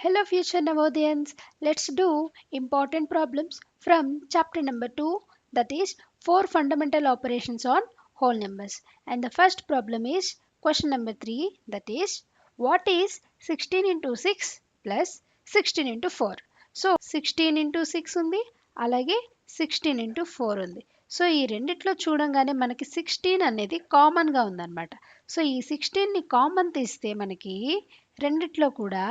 Hello future Navodiyans, let's do important problems from chapter number 2, that is 4 fundamental operations on whole numbers. And the first problem is question number 3, that is what is 16 into 6 plus 16 into 4. So 16 into 6 ఉంది, అలాగే 16 into 4 ఉంది. So ఈ రెండిట్లో చూడంగానే మనకి 16 అనేది కామన్గా ఉందన్నమాట. సో ఈ 16ని కామన్ తీస్తే మనకి రెండిట్లో కూడా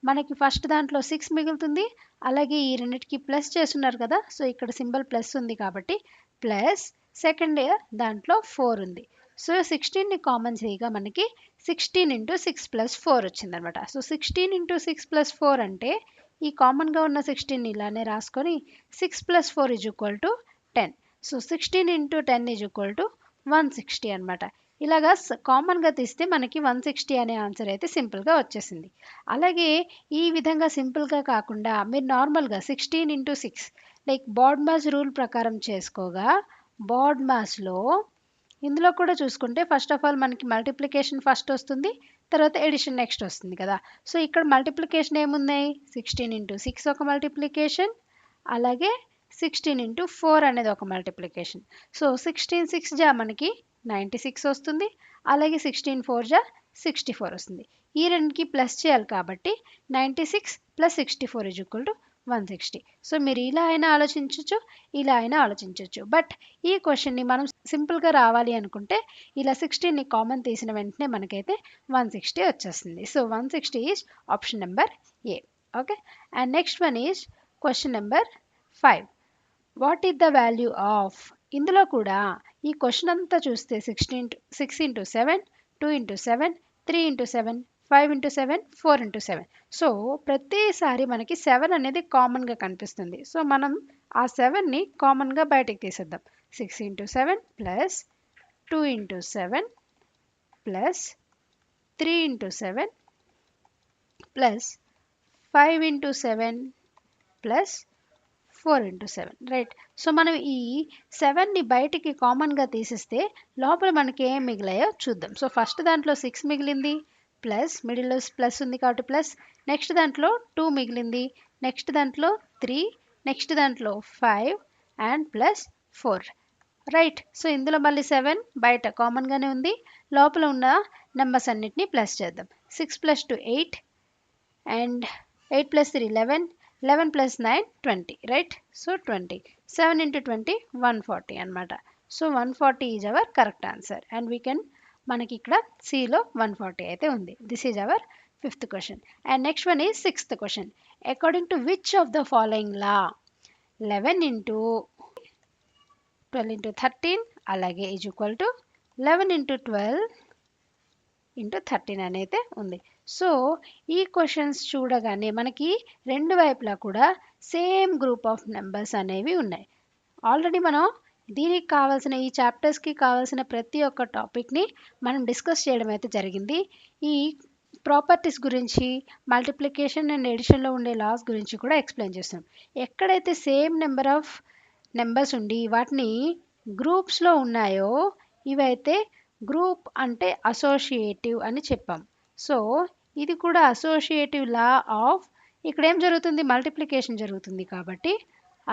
మనకి ఫస్ట్ దాంట్లో 6 మిగులుతుంది, అలాగే ఈ రెండిటికి ప్లస్ చేస్తున్నారు కదా, సో ఇక్కడ సింబల్ ప్లస్ ఉంది కాబట్టి ప్లస్ సెకండ్ దాంట్లో 4 ఉంది. సో 16ని కామన్ చేయగా మనకి 16 ఇంటూ 6 ప్లస్ 4 వచ్చిందనమాట. సో 16 ఇంటూ 6 ప్లస్ 4 అంటే ఈ కామన్గా ఉన్న 16ని ఇలానే రాసుకొని 6 plus 4 is equal to 10. So 16 into 10 is equal to 160 అనమాట. ఇలాగా కామన్గా తీస్తే మనకి 160 అనే ఆన్సర్ అయితే సింపుల్గా వచ్చేసింది. అలాగే ఈ విధంగా సింపుల్గా కాకుండా మీరు నార్మల్గా 16 into 6 like BODMAS rule ప్రకారం చేసుకోగా బాడ్ మాస్లో ఇందులో కూడా చూసుకుంటే ఫస్ట్ ఆఫ్ ఆల్ మనకి మల్టిప్లికేషన్ ఫస్ట్ వస్తుంది, తర్వాత ఎడిషన్ నెక్స్ట్ వస్తుంది కదా. సో ఇక్కడ మల్టిప్లికేషన్ ఏమున్నాయి, 16 ఇంటూ 6 ఒక మల్టిప్లికేషన్, అలాగే 16 ఇంటూ 4 అనేది ఒక మల్టిప్లికేషన్. సో 16 6 జా మనకి 96 వస్తుంది, అలాగే 16 4 జా 64 వస్తుంది. ఈ రెండుకి ప్లస్ చేయాలి కాబట్టి 96 plus 64 is equal to 160. So మీరు ఇలా అయినా ఆలోచించవచ్చు, ఇలా అయినా ఆలోచించవచ్చు. బట్ ఈ క్వశ్చన్ని మనం సింపుల్గా రావాలి అనుకుంటే ఇలా 16ని కామన్ తీసిన వెంటనే మనకైతే 160 వచ్చేస్తుంది. So 160 is option number A. Okay, and next one is question number 5. What is the value of, ఇందులో కూడా ఈ క్వశ్చన్ అంతా చూస్తే 6 into 7, 2 into 7, 3 into 7, 5 into 7, 4 into 7. So ప్రతిసారి మనకి 7 అనేది కామన్గా కనిపిస్తుంది. సో మనం ఆ 7ని కామన్గా బయటకు తీసేద్దాం. 6 into 7 plus 2 into 7 plus 3 into 7 plus 5 into 7 plus 4 into 7, right. So మనం ఈ 7ని బయటికి కామన్గా తీసిస్తే లోపల మనకి ఏం మిగిలాయో చూద్దాం. సో ఫస్ట్ దాంట్లో 6 మిగిలింది, ప్లస్ మిడిల్లో ప్లస్ ఉంది కాబట్టి ప్లస్, నెక్స్ట్ దాంట్లో 2 మిగిలింది, నెక్స్ట్ దాంట్లో 3, నెక్స్ట్ దాంట్లో 5 అండ్ ప్లస్ 4, రైట్. సో ఇందులో మళ్ళీ 7 బయట కామన్గానే ఉంది, లోపల ఉన్న నెంబర్స్ అన్నిటినీ ప్లస్ చేద్దాం. 6 plus 2 8 and 8 plus 3 11, 11 plus 9 20, right. So 20, 7 into 20 140 అనమాట. So 140 is our correct answer and we can మనకి ఇక్కడ సిలో 140 అయితే ఉంది. This is our 5th question. And next one is 6th question. According to which of the following law 11 into 12 into 13 అలాగే is equal to 11 into 12 into 13 అనేది ఉంది. So ఈ questions చూడగానే మనకి రెండు వైపులా కూడా సేమ్ గ్రూప్ ఆఫ్ నెంబర్స్ అనేవి ఉన్నాయి. ఆల్రెడీ మనం దీనికి కావాల్సిన ఈ చాప్టర్స్కి కావాల్సిన ప్రతి ఒక్క టాపిక్ని మనం డిస్కస్ చేయడం అయితే జరిగింది. ఈ ప్రాపర్టీస్ గురించి, మల్టిప్లికేషన్ అండ్ ఎడిషన్లో ఉండే లాస్ గురించి కూడా ఎక్స్ప్లెయిన్ చేస్తాం. ఎక్కడైతే సేమ్ నెంబర్ ఆఫ్ నెంబర్స్ ఉండి వాటిని గ్రూప్స్లో ఉన్నాయో ఇవైతే గ్రూప్ అంటే అసోసియేటివ్ అని చెప్పాం. సో ఇది కూడా అసోసియేటివ్ లా ఆఫ్, ఇక్కడ ఏం జరుగుతుంది, మల్టిప్లికేషన్ జరుగుతుంది కాబట్టి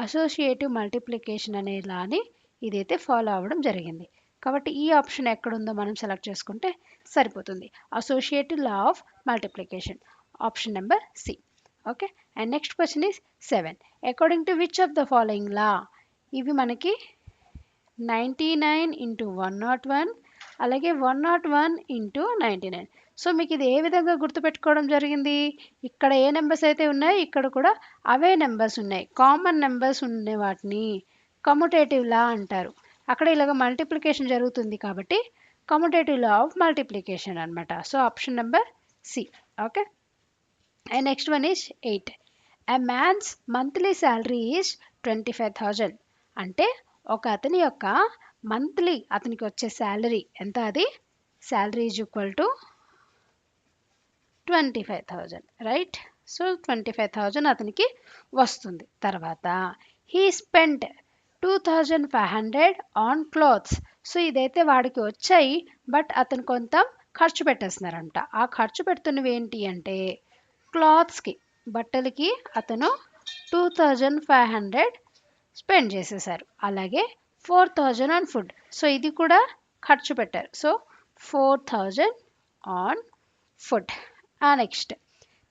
అసోసియేటివ్ మల్టిప్లికేషన్ అనే లాని ఇదైతే ఫాలో అవ్వడం జరిగింది. కాబట్టి ఈ ఆప్షన్ ఎక్కడుందో మనం సెలెక్ట్ చేసుకుంటే సరిపోతుంది. Associative law of multiplication, option number C. Okay, and next question is 7. According to which of the following law, ఇవి మనకి 99 ఇంటూ 101 అలాగే 101 ఇంటూ 99. సో మీకు ఇది ఏ విధంగా గుర్తుపెట్టుకోవడం జరిగింది, ఇక్కడ ఏ నెంబర్స్ అయితే ఉన్నాయో ఇక్కడ కూడా అవే నెంబర్స్ ఉన్నాయి. కామన్ నెంబర్స్ ఉండే వాటిని కమ్యుటేటివ్ లా అంటారు. అక్కడ ఇలాగ మల్టిప్లికేషన్ జరుగుతుంది కాబట్టి కమ్యుటేటివ్ లా ఆఫ్ మల్టిప్లికేషన్ అనమాట. So option number C. Okay, and next one is 8. A man's monthly salary is 25,000. అంటే ఒక అతని యొక్క మంత్లీ అతనికి వచ్చే శాలరీ ఎంత, అది salary is equal to 25,000, right. So 25,000 అతనికి వస్తుంది. తర్వాత he spent 2,500 on clothes. So ఇదైతే వాడికి వచ్చాయి, బట్ అతను కొంత ఖర్చు పెట్టేస్తున్నారంట. ఆ ఖర్చు పెడుతున్నవి ఏంటి అంటే క్లాత్స్కి, బట్టలకి అతను 2500 స్పెండ్ చేసేసారు. అలాగే 4000 ఆన్ ఫుడ్. సో ఇది కూడా ఖర్చు పెట్టారు. So 4000 on food. Next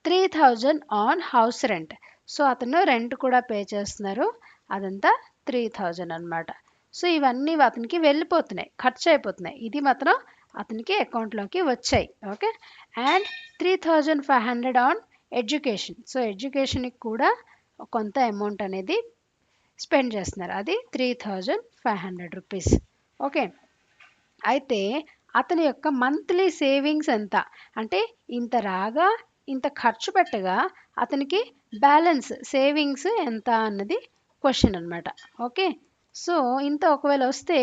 3000 on house rent. So అతను రెంట్ కూడా పే చేస్తున్నారు. అదంతా 3000 అన్నమాట. సో ఇవన్నీ అతనికి వెళ్ళిపోతున్నాయి, ఖర్చు అయిపోతున్నాయి. ఇది మాత్రం అతనికి అకౌంట్లోకి వచ్చాయి. Okay. And 3500 on education. So ఎడ్యుకేషన్కి కూడా కొంత అమౌంట్ అనేది స్పెండ్ చేస్తున్నారు. అది 3500 రూపీస్. ఓకే. అయితే అతని యొక్క మంత్లీ సేవింగ్స్ ఎంత అంటే ఇంత రాగా ఇంత ఖర్చు పెట్టగా అతనికి బ్యాలెన్స్ సేవింగ్స్ ఎంత అన్నది క్వశ్చన్ అన్నమాట. ఓకే. సో ఇంత ఒకవేళ వస్తే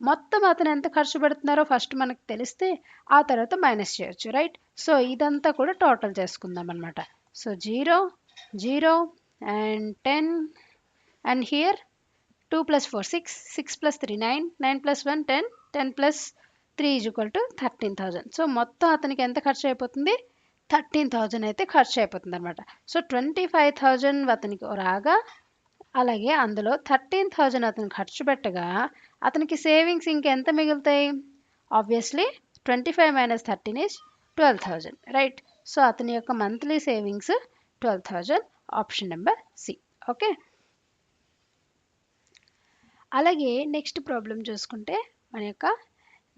మొత్తం అతను ఎంత ఖర్చు పెడుతున్నారో ఫస్ట్ మనకు తెలిస్తే ఆ తర్వాత మైనస్ చేయొచ్చు, రైట్. సో ఇదంతా కూడా టోటల్ చేసుకుందాం అన్నమాట. So 0 0 and 10 and here 2 plus 4 6 6 plus 3 9 9 plus 1 10 10 plus 3 is equal to 13,000. So మొత్తం అతనికి ఎంత ఖర్చు అయిపోతుంది? 13,000 అయితే ఖర్చు అయిపోతుంది అనమాట. సో 25,000 అతనికి రాగా అలాగే అందులో 13,000 అతను ఖర్చు పెట్టగా అతనికి సేవింగ్స్ ఇంకెంత మిగులుతాయి? Obviously 25 minus 13 is 12,000, right. So అతని యొక్క monthly savings 12,000, option number C. Okay. అలాగే నెక్స్ట్ ప్రాబ్లం చూసుకుంటే మన యొక్క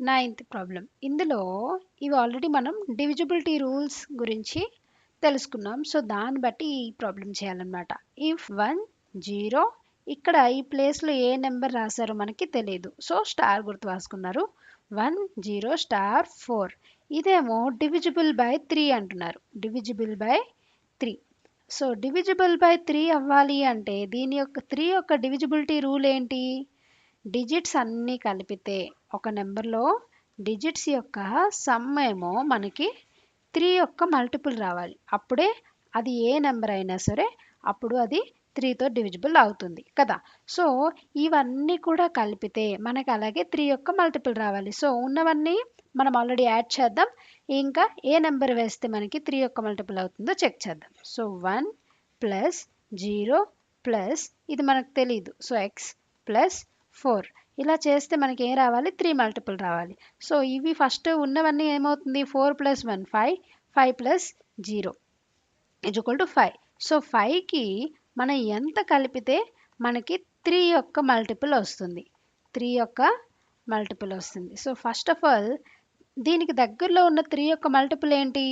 9th ప్రాబ్లం. ఇందులో ఇవి ఆల్రెడీ మనం డివిజిబిలిటీ రూల్స్ గురించి తెలుసుకున్నాం. సో దాన్ని బట్టి ఈ ప్రాబ్లం చేయాలన్నమాట. ఇఫ్ 1 0 ఇక్కడ ఈ ప్లేస్లో ఏ నెంబర్ రాశారో మనకి తెలియదు. సో స్టార్ గుర్తు రాసుకున్నారు. 1 0 స్టార్ 4. ఇదేమో డివిజిబుల్ బై 3 అంటున్నారు. Divisible by 3. So divisible by 3 అవ్వాలి అంటే దీని యొక్క 3 యొక్క డివిజిబిలిటీ రూల్ ఏంటి? డిజిట్స్ అన్నీ కలిపితే ఒక నెంబర్లో డిజిట్స్ యొక్క సమ్ ఏమో మనకి 3 యొక్క మల్టిపుల్ రావాలి. అప్పుడే అది ఏ నెంబర్ అయినా సరే అప్పుడు అది 3తో డివిజిబుల్ అవుతుంది కదా. సో ఇవన్నీ కూడా కలిపితే మనకి అలాగే 3 యొక్క మల్టిపుల్ రావాలి. సో ఉన్నవన్నీ మనం ఆల్రెడీ యాడ్ చేద్దాం. ఇంకా ఏ నెంబర్ వేస్తే మనకి 3 యొక్క మల్టిపుల్ అవుతుందో చెక్ చేద్దాం. సో 1 ప్లస్ 0 ప్లస్ ఇది మనకు తెలియదు. సో ఎక్స్ ప్లస్ 4 ఇలా చేస్తే మనకి ఏం రావాలి? 3 మల్టిపుల్ రావాలి. సో ఇవి ఫస్ట్ ఉన్నవన్నీ ఏమవుతుంది? 4 plus 1 5 5 plus 0 is equal to 5. So 5కి మనం ఎంత కలిపితే మనకి 3 యొక్క మల్టిపుల్ వస్తుంది? 3 యొక్క మల్టిపుల్ వస్తుంది. సో ఫస్ట్ ఆఫ్ ఆల్ దీనికి దగ్గరలో ఉన్న 3 యొక్క మల్టిపుల్ ఏంటి?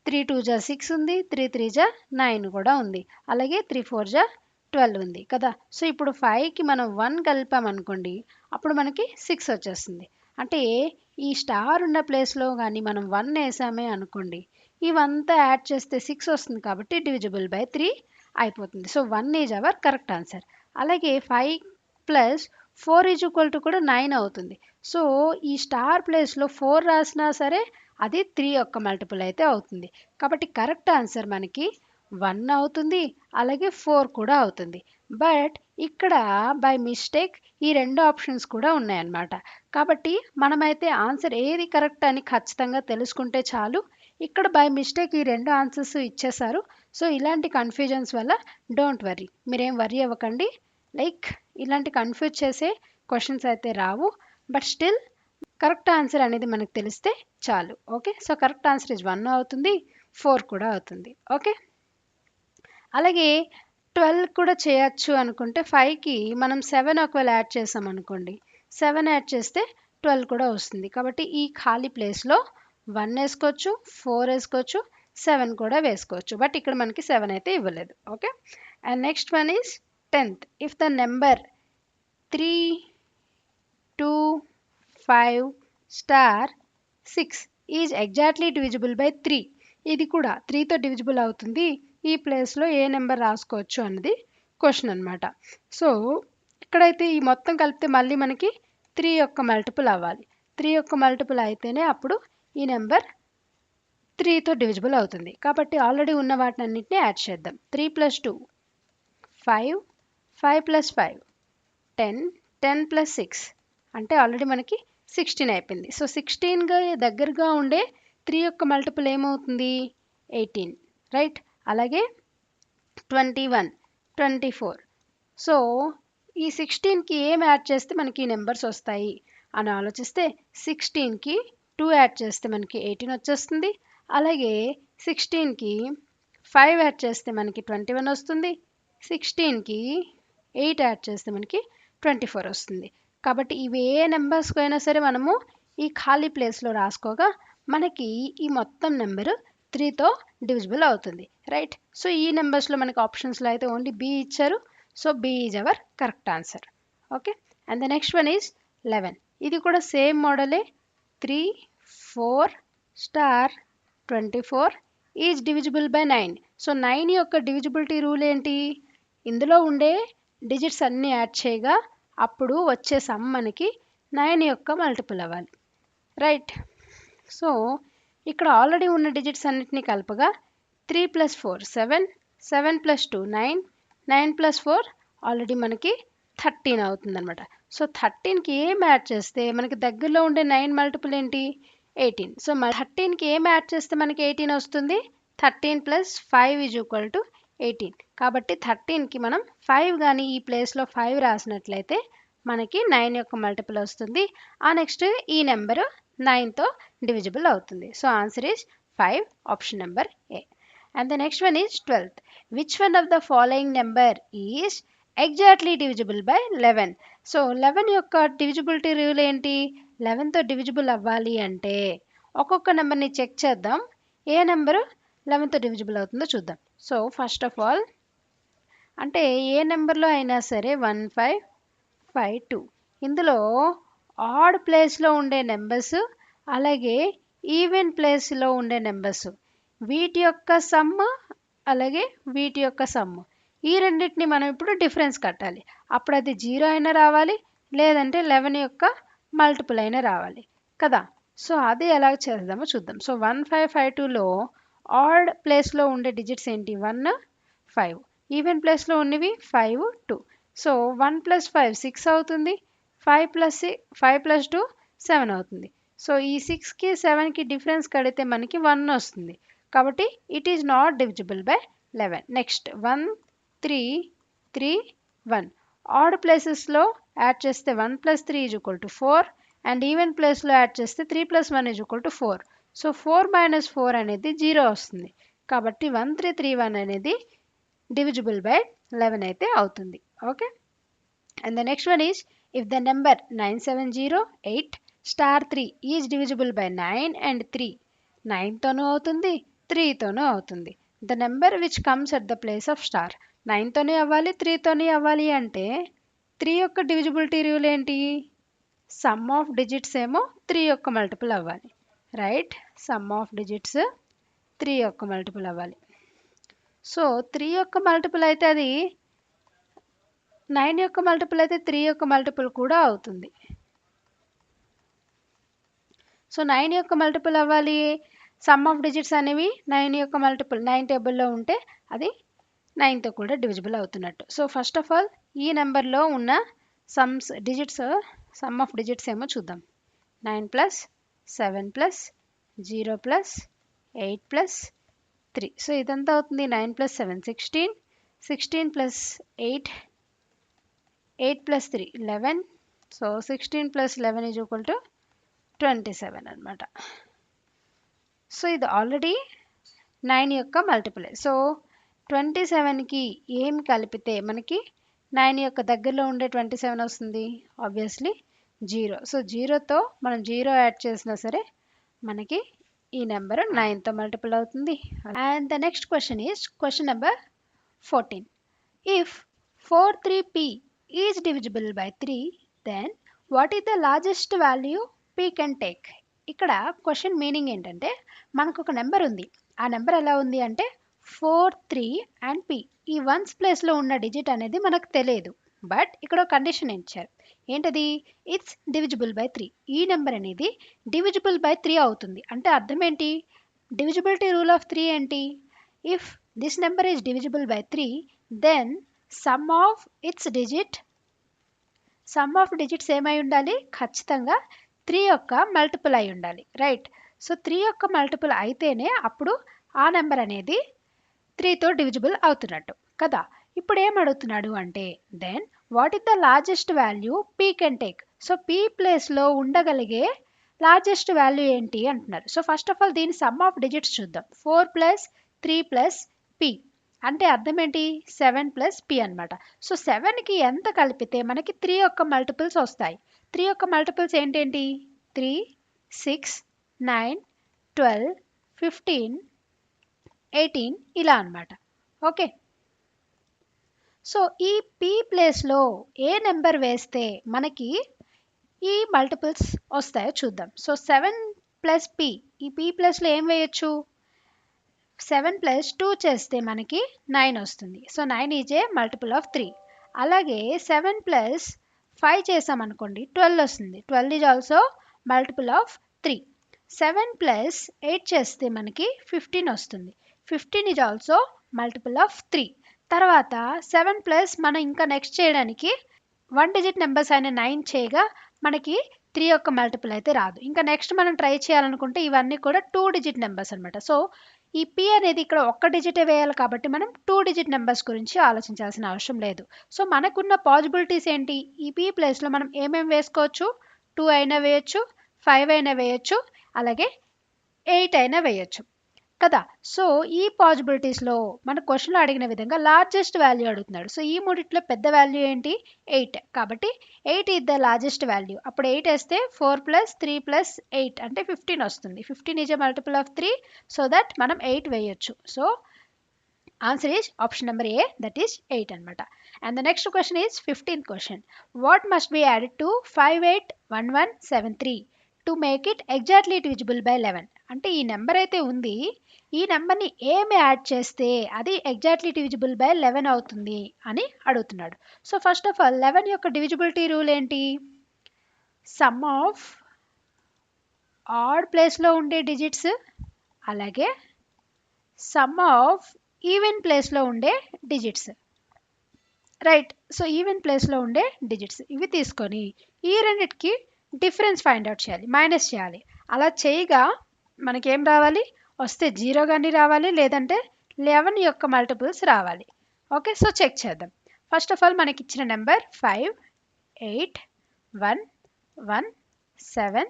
3 2 జా 6 ఉంది, 3 3 జా 9 కూడా ఉంది, అలాగే 3 4 జా 12 ఉంది కదా. సో ఇప్పుడు 5కి మనం 1 కలిపామనుకోండి, అప్పుడు మనకి 6 వచ్చేస్తుంది. అంటే ఈ స్టార్ ఉన్న ప్లేస్లో కానీ మనం 1 వేసామే అనుకోండి, ఇవంతా యాడ్ చేస్తే 6 వస్తుంది కాబట్టి డివిజిబుల్ బై 3 అయిపోతుంది. So 1 is our correct answer. అలాగే 5 ప్లస్ 4 ఈజ్ ఈక్వల్ టు కూడా 9 అవుతుంది. సో ఈ స్టార్ ప్లేస్లో 4 రాసినా సరే అది 3 యొక్క మల్టిపుల్ అయితే అవుతుంది. కాబట్టి కరెక్ట్ ఆన్సర్ మనకి 1 అవుతుంది, అలాగే 4 కూడా అవుతుంది. బట్ ఇక్కడ బై మిస్టేక్ ఈ 2 ఆప్షన్స్ కూడా ఉన్నాయన్నమాట. కాబట్టి మనమైతే ఆన్సర్ ఏది కరెక్ట్ అని ఖచ్చితంగా తెలుసుకుంటే చాలు. ఇక్కడ బై మిస్టేక్ ఈ 2 ఆన్సర్స్ ఇచ్చేసారు. సో ఇలాంటి కన్ఫ్యూజన్స్ వల్ల డోంట్ వర్రీ, మీరేం వర్రీ అవ్వకండి. లైక్ ఇలాంటి కన్ఫ్యూజ్ చేసే క్వశ్చన్స్ అయితే రావు. బట్ స్టిల్ కరెక్ట్ ఆన్సర్ అనేది మనకు తెలిస్తే చాలు. Okay. So correct answer is 1 అవుతుంది, 4 కూడా అవుతుంది. ఓకే. అలాగే 12 కూడా చేయొచ్చు అనుకుంటే 5కి మనం 7 ఒకవేళ యాడ్ చేసాం అనుకోండి, 7 యాడ్ చేస్తే 12 కూడా వస్తుంది. కాబట్టి ఈ ఖాళీ ప్లేస్లో 1 వేసుకోవచ్చు, 4 వేసుకోవచ్చు, 7 కూడా వేసుకోవచ్చు. బట్ ఇక్కడ మనకి 7 అయితే ఇవ్వలేదు. Okay. And next one is 10th. If the number 3 2 5 star 6 is exactly divisible by 3. ఇది కూడా 3తో డివిజిబుల్ అవుతుంది. ఈ ప్లేస్లో ఏ నెంబర్ రాసుకోవచ్చు అన్నది క్వశ్చన్ అనమాట. సో ఇక్కడైతే ఈ మొత్తం కలిపితే మళ్ళీ మనకి 3 యొక్క మల్టిపుల్ అవ్వాలి. 3 యొక్క మల్టిపుల్ అయితేనే అప్పుడు ఈ నెంబర్ 3తో డివిజిబుల్ అవుతుంది. కాబట్టి ఆల్రెడీ ఉన్న వాటిని అన్నింటినీ యాడ్ చేద్దాం. 3 ప్లస్ 2 5 5 ప్లస్ 5 10 10 ప్లస్ 6 అంటే ఆల్రెడీ మనకి 16 అయిపోయింది. సో 16గా దగ్గరగా ఉండే 3 యొక్క మల్టిపుల్ ఏమవుతుంది? 18, రైట్. అలాగే 21, 24. సో ఈ 16కి ఏం యాడ్ చేస్తే మనకి ఈ నెంబర్స్ వస్తాయి అని ఆలోచిస్తే 16కి 2 యాడ్ చేస్తే మనకి 18 వచ్చేస్తుంది. అలాగే 16కి 5 యాడ్ చేస్తే మనకి 21 వస్తుంది. 16కి 8 యాడ్ చేస్తే మనకి 24 వస్తుంది. కాబట్టి ఇవి ఏ నెంబర్స్కి అయినా సరే మనము ఈ ఖాళీ ప్లేస్లో రాసుకోగా మనకి ఈ మొత్తం నెంబరు 3తో డివిజిబుల్ అవుతుంది, రైట్. సో ఈ నెంబర్స్లో మనకి ఆప్షన్స్లో అయితే ఓన్లీ బి ఇచ్చారు. So B is our correct answer. Okay, and the next one is 11. ఇది కూడా సేమ్ మోడలే. 3, 4 star 24 is divisible by 9. So 9 యొక్క డివిజిబిలిటీ రూల్ ఏంటి? ఇందులో ఉండే డిజిట్స్ అన్నీ యాడ్ చేయగా అప్పుడు వచ్చే సమ్ మనకి 9 యొక్క మల్టిపుల్ అవ్వాలి, రైట్. సో ఇక్కడ ఆల్రెడీ ఉన్న డిజిట్స్ అన్నిటినీ కలపగా 3 + 4 7, 7 + 2 9, 9 + 4 ఆల్రెడీ మనకి 13 అవుతుంది అనమాట. సో 13కి ఏం యాడ్ చేస్తే మనకి దగ్గరలో ఉండే 9 మల్టిపుల్ ఏంటి? 18. సో 13కి ఏం యాడ్ చేస్తే మనకి 18 వస్తుంది? 13 + 5 = 18. కాబట్టి 13కి మనం 5 కానీ ఈ ప్లేస్లో 5 రాసినట్లయితే మనకి 9 యొక్క మల్టిపుల్ వస్తుంది. ఆ నెక్స్ట్ ఈ నెంబరు 9తో డివిజిబుల్ అవుతుంది. So answer is 5, option number A. And the next one is 12th. Which one of the following number is exactly divisible by 11? So 11 యొక్క డివిజిబిలిటీ రూల్ ఏంటి? 11తో డివిజిబుల్ అవ్వాలి అంటే ఒక్కొక్క నెంబర్ని చెక్ చేద్దాం. ఏ నెంబరు 11తో డివిజిబుల్ అవుతుందో చూద్దాం. సో ఫస్ట్ ఆఫ్ ఆల్ అంటే ఏ నెంబర్లో అయినా సరే 1 5 5 2 ఇందులో ఆడ్ ప్లేస్లో ఉండే నెంబర్స్ అలాగే ఈవెన్ ప్లేస్లో ఉండే నెంబర్స్ వీటి యొక్క సమ్ అలాగే వీటి యొక్క సమ్ ఈ రెండింటిని మనం ఇప్పుడు డిఫరెన్స్ కట్టాలి. అప్పుడు అది 0 అయినా రావాలి లేదంటే 11 యొక్క మల్టిపుల్ అయినా రావాలి కదా. సో అది ఎలా చేద్దామో చూద్దాం. సో 1 5 5 2లో ఆడ్ ప్లేస్లో ఉండే డిజిట్స్ ఏంటి? 1 5. ఈవెన్ ప్లేస్లో ఉన్నవి 5 2. సో 1 + 5 6 అవుతుంది. 5 + 2 7 అవుతుంది. సో ఈ 6కి 7కి డిఫరెన్స్ కడితే మనకి 1 వస్తుంది. కాబట్టి it is not divisible by 11. Next 1 3 3 1 odd ప్లేసెస్లో యాడ్ చేస్తే 1 + 3 = 4 అండ్ ఈవెన్ ప్లేస్లో యాడ్ చేస్తే 3 + 1 = 4. సో 4 - 4 అనేది 0 వస్తుంది. కాబట్టి 1331 అనేది డివిజిబుల్ బై 11 అయితే అవుతుంది. Okay, and the next one is if the number 9708 star 3 is divisible by 9 and 3 9తోనూ అవుతుంది 3తోనూ అవుతుంది. The number which comes at the place of star 9తోనే అవ్వాలి 3తోనే అవ్వాలి అంటే 3 యొక్క డివిజిబిలిటీ రూల్ ఏంటి? సమ్ ఆఫ్ డిజిట్స్ ఏమో 3 యొక్క మల్టిపుల్ అవ్వాలి, రైట్. సమ్ ఆఫ్ డిజిట్స్ 3 యొక్క మల్టిపుల్ అవ్వాలి. సో 3 యొక్క మల్టిపుల్ అయితే అది 9 యొక్క మల్టిపుల్ అయితే 3 యొక్క మల్టిపుల్ కూడా అవుతుంది. సో 9 యొక్క మల్టిపుల్ అవ్వాలి, సమ్ ఆఫ్ డిజిట్స్ అనేవి 9 యొక్క మల్టిపుల్ 9 టేబుల్లో ఉంటే అది 9తో కూడా డివిజిబుల్ అవుతున్నట్టు. సో ఫస్ట్ ఆఫ్ ఆల్ ఈ నెంబర్లో ఉన్న sums digits some of digits ఏమో చూద్దాం. 9 + 7 + 0 + 8 + 3. సో ఇదంతా అవుతుంది 9 + 7 16, 16 + 8 8 + 3 11. సో 16 + 11 = 27 అనమాట. సో ఇది ఆల్రెడీ 9 యొక్క మల్టిపుల్. సో 27కి ఏం కలిపితే మనకి 9 యొక్క దగ్గరలో ఉండే 27 వస్తుంది? ఆబ్వియస్లీ 0. సో 0తో మనం 0 యాడ్ చేసినా సరే మనకి ఈ నెంబర్ 9తో మల్టిపుల్ అవుతుంది. And the next question is question number 14. If 43p is divisible by 3 then what is the largest value p can take? ఇక్కడ క్వశ్చన్ మీనింగ్ ఏంటంటే మనకు ఒక నెంబర్ ఉంది. ఆ నెంబర్ ఎలా ఉంది అంటే 4 3 అండ్ p ఈ వన్స్ ప్లేస్లో ఉన్న డిజిట్ అనేది మనకు తెలియదు. బట్ ఇక్కడ ఒక కండిషన్ ఇచ్చారు. ఏంటది? It's divisible by 3. ఈ నెంబర్ అనేది డివిజిబుల్ బై 3 అవుతుంది. అంటే అర్థం ఏంటి? డివిజిబిలిటీ రూల్ ఆఫ్ 3 ఏంటి? If this number is divisible by 3 then sum of its digits ఏమై ఉండాలి? ఖచ్చితంగా 3 యొక్క మల్టిపుల్ అయి ఉండాలి, రైట్. సో 3 యొక్క మల్టిపుల్ అయితేనే అప్పుడు ఆ నెంబర్ అనేది 3తో డివిజిబుల్ అవుతున్నట్టు. కదా. ఇప్పుడు ఏం అడుగుతున్నాడు అంటే then what is the largest value P can take. So P ప్లేస్లో ఉండగలిగే లార్జెస్ట్ వాల్యూ ఏంటి అంటున్నారు. సో ఫస్ట్ ఆఫ్ ఆల్ దీని సమ్ ఆఫ్ డిజిట్స్ చూద్దాం. 4 ప్లస్ 3 ప్లస్ పీ అంటే అర్థం ఏంటి 7 ప్లస్ పీ అనమాట. సో 7కి ఎంత కలిపితే మనకి 3 యొక్క మల్టిపుల్స్ వస్తాయి. 3 యొక్క మల్టిపుల్స్ ఏంటేంటి 3, 6, 9, 12, 15, 18 ఇలా అనమాట. ఓకే. సో ఈ పీ ప్లేస్లో ఏ నెంబర్ వేస్తే మనకి ఈ మల్టిపుల్స్ వస్తాయో చూద్దాం. సో 7 ప్లస్ పీ, ఈ పీ ప్లేస్లో ఏం వేయచ్చు 7 ప్లస్ 2 చేస్తే మనకి 9 వస్తుంది. So 9 is a multiple of 3. అలాగే 7 ప్లస్ 5 చేసామనుకోండి 12 వస్తుంది. 12 is also multiple of 3. 7 plus 8 చేస్తే మనకి 15 వస్తుంది. 15 ఈజ్ ఆల్సో మల్టిపుల్ ఆఫ్ 3. తర్వాత 7 ప్లస్ మనం ఇంకా నెక్స్ట్ చేయడానికి 1 డిజిట్ నెంబర్స్ అయిన 9 చేయగా మనకి 3 యొక్క మల్టిపుల్ అయితే రాదు. ఇంకా నెక్స్ట్ మనం ట్రై చేయాలనుకుంటే ఇవన్నీ కూడా 2 డిజిట్ నెంబర్స్ అనమాట. సో ఈ పీ అనేది ఇక్కడ ఒక్క డిజిటే వేయాలి కాబట్టి మనం 2 డిజిట్ నెంబర్స్ గురించి ఆలోచించాల్సిన అవసరం లేదు. సో మనకున్న పాసిబిలిటీస్ ఏంటి, ఈ పీ ప్లేస్లో మనం ఏమేమి వేసుకోవచ్చు 2 అయినా వేయచ్చు, 5 అయినా వేయచ్చు, అలాగే 8 అయినా వేయచ్చు కదా. సో ఈ పాసిబిలిటీస్లో మన క్వశ్చన్లో అడిగిన విధంగా లార్జెస్ట్ వాల్యూ అడుగుతున్నాడు. సో ఈ మూడిట్లో పెద్ద వాల్యూ ఏంటి 8 కాబట్టి 8 ఈజ్ ద లార్జెస్ట్ వాల్యూ. అప్పుడు 8 వేస్తే 4 ప్లస్ 3 ప్లస్ 8 అంటే 15 వస్తుంది. 15 is a multiple of 3 so that మనం 8 వేయొచ్చు. So answer is option number A, that is 8 అనమాట. And the next question is 15th question. What must be added to 581173 to make it exactly divisible by 11. అంటే ఈ number అయితే ఉంది, ఈ నెంబర్ని ఏమి యాడ్ చేస్తే అది ఎగ్జాక్ట్లీ డివిజిబుల్ బై 11 అవుతుంది అని అడుగుతున్నాడు. సో ఫస్ట్ ఆఫ్ ఆల్ 11 యొక్క డివిజిబిలిటీ రూల్ ఏంటి, సమ్ ఆఫ్ ఆడ్ ప్లేస్లో ఉండే డిజిట్స్ అలాగే సమ్ ఆఫ్ ఈవెన్ ప్లేస్లో ఉండే డిజిట్స్, రైట్. సో ఈవెన్ ప్లేస్లో ఉండే డిజిట్స్ ఇవి తీసుకొని ఈ రెండిటికి డిఫరెన్స్ ఫైండ్ అవుట్ చేయాలి, మైనస్ చేయాలి. అలా చేయగా మనకేం రావాలి, వస్తే 0 కానీ రావాలి, లేదంటే 11 యొక్క మల్టిపుల్స్ రావాలి. ఓకే. సో చెక్ చేద్దాం. ఫస్ట్ ఆఫ్ ఆల్ మనకి ఇచ్చిన నెంబర్ 5, 8, 1, 1, 7,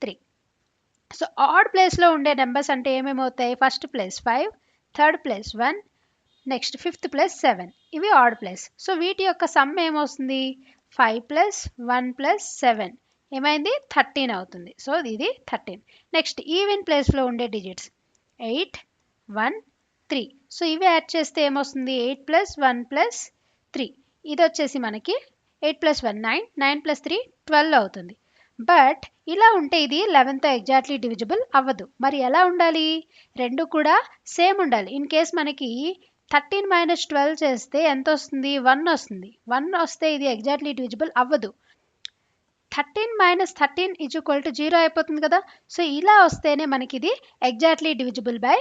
3. సో ఆడ్ ప్లేస్లో ఉండే నెంబర్స్ అంటే ఏమేమవుతాయి, first place 5, third place 1, next 5th place 7, ఇవి ఆడ్ ప్లేస్. సో వీటి యొక్క సమ్ ఏమవుతుంది 5 ప్లస్ 1 ప్లస్ 7 ఏమైంది 13 అవుతుంది. సో ఇది 13. నెక్స్ట్ ఈవెన్ ప్లేస్లో ఉండే డిజిట్స్ 8, 1, 3. సో ఇవి యాడ్ చేస్తే ఏమొస్తుంది 8 ప్లస్ 1 ప్లస్ 3, ఇది వచ్చేసి మనకి 8 ప్లస్ 1 9, 9 ప్లస్ 3 12 అవుతుంది. బట్ ఇలా ఉంటే ఇది 11తో ఎగ్జాక్ట్లీ డివిజిబుల్ అవ్వదు. మరి ఎలా ఉండాలి, రెండు కూడా సేమ్ ఉండాలి. ఇన్ కేస్ మనకి 13 మైనస్ 12 చేస్తే ఎంత వస్తుంది 1 వస్తుంది. 1 వస్తే ఇది ఎగ్జాక్ట్లీ డివిజిబుల్ అవ్వదు. 13 మైనస్ 13 ఈజ్ ఈక్వల్ టు 0 అయిపోతుంది కదా. సో ఇలా వస్తేనే మనకి ఇది ఎగ్జాక్ట్లీ డివిజిబుల్ బై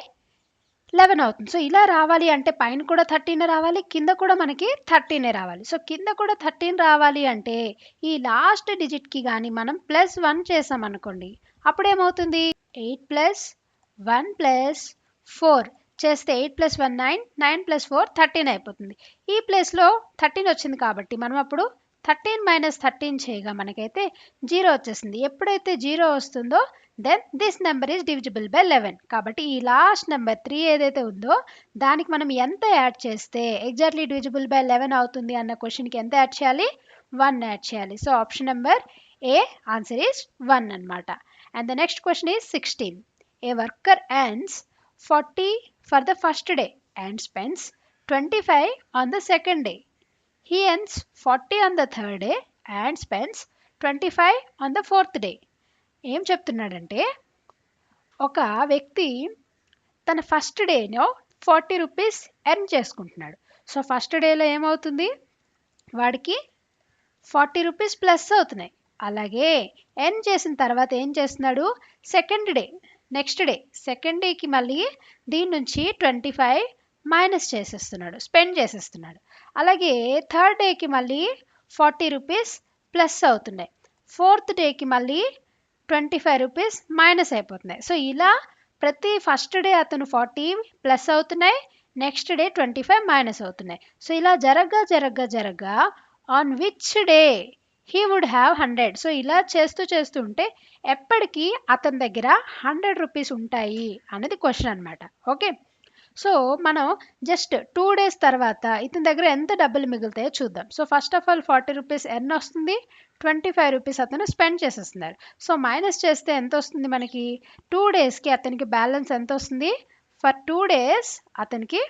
11 అవుతుంది. సో ఇలా రావాలి అంటే పైన కూడా 13 రావాలి, కింద కూడా మనకి 13 రావాలి. సో కింద కూడా 13 రావాలి అంటే ఈ లాస్ట్ డిజిట్కి కానీ మనం +1 చేసామనుకోండి అప్పుడు ఏమవుతుంది 8 ప్లస్ 1 ప్లస్ 4 చేస్తే 8 ప్లస్ 1 9, 9 ప్లస్ 4 13 అయిపోతుంది. ఈ ప్లేస్లో 13 వచ్చింది కాబట్టి మనం అప్పుడు 13 మైనస్ 13 చేయగా మనకైతే 0 వచ్చేసింది. ఎప్పుడైతే 0 వస్తుందో then this number is divisible by 11. కాబట్టి ఈ లాస్ట్ నెంబర్ 3 ఏదైతే ఉందో దానికి మనం ఎంత యాడ్ చేస్తే ఎగ్జాక్ట్లీ డివిజిబుల్ బై 11 అవుతుంది అన్న క్వశ్చన్కి ఎంత యాడ్ చేయాలి 1 యాడ్ చేయాలి. So option number A answer is 1 అనమాట. And the next question is 16. A worker earns 40 for the first day and spends 25 on the second day. He earns 40 on the third day and spends 25 on the fourth day. ఏం చెప్తున్నాడంటే ఒక వ్యక్తి తన first డేలో 40 rupees earn చేసుకుంటున్నాడు. So first డేలో ఏమవుతుంది వాడికి 40 రూపీస్ ప్లస్ అవుతున్నాయి. అలాగే ఎర్న్ చేసిన తర్వాత ఏం చేస్తున్నాడు second day next day second డేకి మళ్ళీ దీని నుంచి 25 మైనస్ చేసేస్తున్నాడు, స్పెండ్ చేసేస్తున్నాడు. అలాగే థర్డ్ డేకి మళ్ళీ 40 రూపీస్ ప్లస్ అవుతున్నాయి. ఫోర్త్ డేకి మళ్ళీ 25 రూపీస్ మైనస్ అయిపోతున్నాయి. సో ఇలా ప్రతి ఫస్ట్ డే అతను 40 ప్లస్ అవుతున్నాయి, నెక్స్ట్ డే 25 మైనస్ అవుతున్నాయి. సో ఇలా జరగ్గా on which day he would have 100. So ఇలా చేస్తూ ఉంటే ఎప్పటికీ అతని దగ్గర 100 రూపీస్ ఉంటాయి అనేది క్వశ్చన్ అనమాట. ఓకే, సో మనం జస్ట్ 2 డేస్ తర్వాత ఇతని దగ్గర ఎంత డబ్బులు మిగులుతాయో చూద్దాం. So first of all 40 rupees earn వస్తుంది, 25 రూపీస్ అతను స్పెండ్ చేసేస్తున్నారు. సో మైనస్ చేస్తే ఎంత వస్తుంది మనకి? 2 డేస్కి అతనికి బ్యాలెన్స్ ఎంత వస్తుంది? ఫర్ 2 డేస్ అతనికి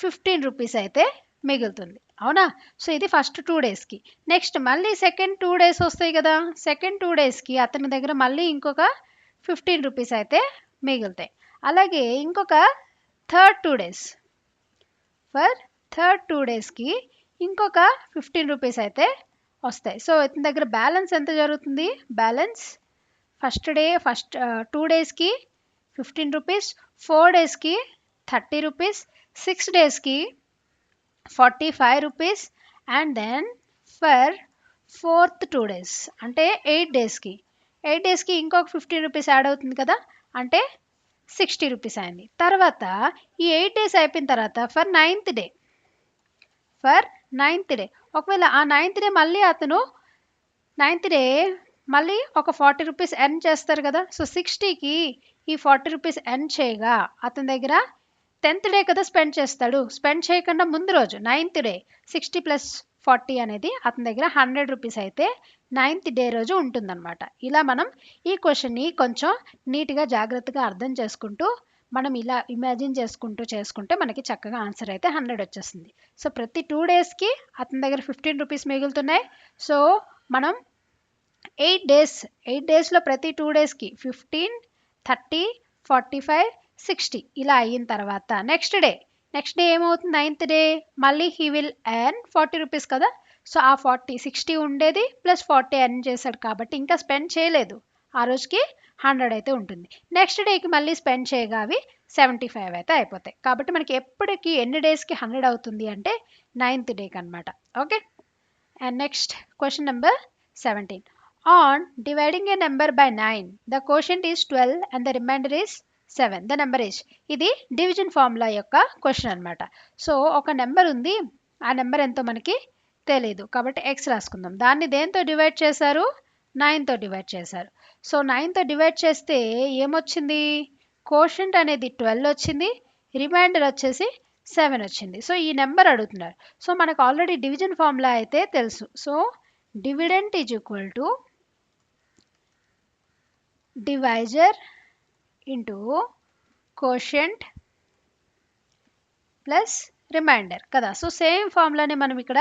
15 రూపీస్ అయితే మిగులుతుంది, అవునా? సో ఇది ఫస్ట్ 2 డేస్కి. నెక్స్ట్ మళ్ళీ సెకండ్ 2 డేస్ వస్తాయి కదా, సెకండ్ 2 డేస్కి అతని దగ్గర మళ్ళీ ఇంకొక 15 రూపీస్ అయితే మిగులుతాయి. అలాగే ఇంకొక థర్డ్ 2 డేస్, ఫర్ థర్డ్ 2 డేస్కి ఇంకొక 15 రూపీస్ అయితే వస్తాయి. సో ఇతని దగ్గర బ్యాలెన్స్ ఎంత జరుగుతుంది? బ్యాలెన్స్ ఫస్ట్ 2 డేస్కి 15 రూపీస్, 4 డేస్కి 30 రూపీస్, 6 డేస్కి 45 rupees, and then for fourth 2 days అంటే 8 డేస్కి ఇంకొక 15 రూపీస్ యాడ్ అవుతుంది కదా, అంటే 60 రూపీస్ అయింది. తర్వాత ఈ 8 డేస్ అయిపోయిన తర్వాత ఫర్ నైన్త్ డే ఒకవేళ ఆ నైన్త్ డే మళ్ళీ అతను మళ్ళీ ఒక 40 రూపీస్ ఎర్న్ చేస్తారు కదా. సో 60కి ఈ 40 రూపీస్ ఎర్న్ చేయగా అతని దగ్గర 10th డే కదా స్పెండ్ చేస్తాడు. స్పెండ్ చేయకుండా ముందు రోజు 9th డే 60 ప్లస్ 40 అనేది అతని దగ్గర 100 రూపీస్ అయితే 9th డే రోజు ఉంటుందన్నమాట. ఇలా మనం ఈ క్వశ్చన్ని కొంచెం నీట్గా జాగ్రత్తగా అర్థం చేసుకుంటూ మనం ఇలా ఇమాజిన్ చేసుకుంటే మనకి చక్కగా ఆన్సర్ అయితే 100 వచ్చేస్తుంది. సో ప్రతి 2 డేస్కి అతని దగ్గర 15 రూపీస్ మిగులుతున్నాయి. సో మనం 8 డేస్లో ప్రతి 2 డేస్కి 15, 30, 45, 60 ఇలా అయిన తర్వాత నెక్స్ట్ డే ఏమవుతుంది? 9th డే మళ్ళీ హీ విల్ ఎర్న్ 40 రూపీస్ కదా. సో ఆ 60 ఉండేది ప్లస్ 40 ఎర్న్ చేశాడు కాబట్టి ఇంకా స్పెండ్ చేయలేదు, ఆ రోజుకి 100 అయితే ఉంటుంది. నెక్స్ట్ డేకి మళ్ళీ స్పెండ్ చేయగా అవి 75 అయితే అయిపోతాయి. కాబట్టి మనకి ఎప్పటికి ఎన్ని డేస్కి 100 అవుతుంది అంటే 9th డేకి అనమాట. Okay, and next question number 17. On dividing a number by 9, the quotient is 12 and the remainder is 7. The number is. ఇది డివిజన్ ఫార్ములా యొక్క క్వశ్చన్ అనమాట. సో ఒక నెంబర్ ఉంది, ఆ నెంబర్ ఎంతో మనకి తెలియదు కాబట్టి x రాసుకుందాం. దాన్ని దేంతో డివైడ్ చేశారు? 9తో డివైడ్ చేశారు. సో 9తో డివైడ్ చేస్తే ఏమొచ్చింది? కోషంట్ అనేది 12 వచ్చింది, రిమైండర్ వచ్చేసి 7 వచ్చింది. సో ఈ నెంబర్ అడుగుతున్నారు. సో మనకు ఆల్రెడీ డివిజన్ ఫార్ములా అయితే తెలుసు. So dividend is equal to divisor into quotient plus remainder కదా. సో సేమ్ ఫార్ములాని మనం ఇక్కడ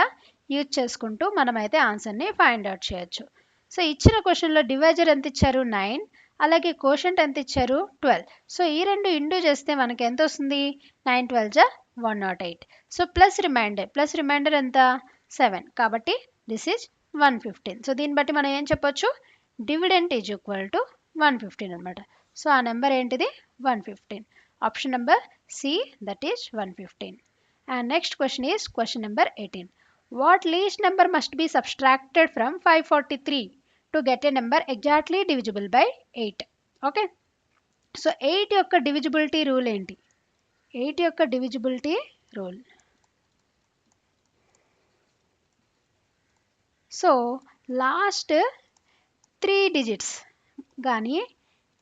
యూజ్ చేసుకుంటూ మనమైతే ఆన్సర్ని ఫైండ్ అవుట్ చేయొచ్చు. సో ఇచ్చిన క్వశ్చన్లో డివైజర్ ఎంత ఇచ్చారు? 9, అలాగే కోషంట్ ఎంత ఇచ్చారు? 12. సో ఈ రెండు ఇంటూ చేస్తే మనకి ఎంత వస్తుంది? 9 12 జా 108. సో ప్లస్ రిమైండర్ ఎంత? 7. కాబట్టి దిస్ ఈజ్ 115. సో దీన్ని బట్టి మనం ఏం చెప్పొచ్చు? డివిడెంట్ ఈజ్ ఈక్వల్ టు 115 అనమాట. సో ఆ నెంబర్ ఏంటిది? 115. Option number C, that is 115. And next question is question number 18. What least number must be subtracted from 543 to get a number exactly divisible by 8? Okay, so 8 యొక్క divisibility rule ఏంటి? 8 యొక్క divisibility rule, so last 3 digits కానీ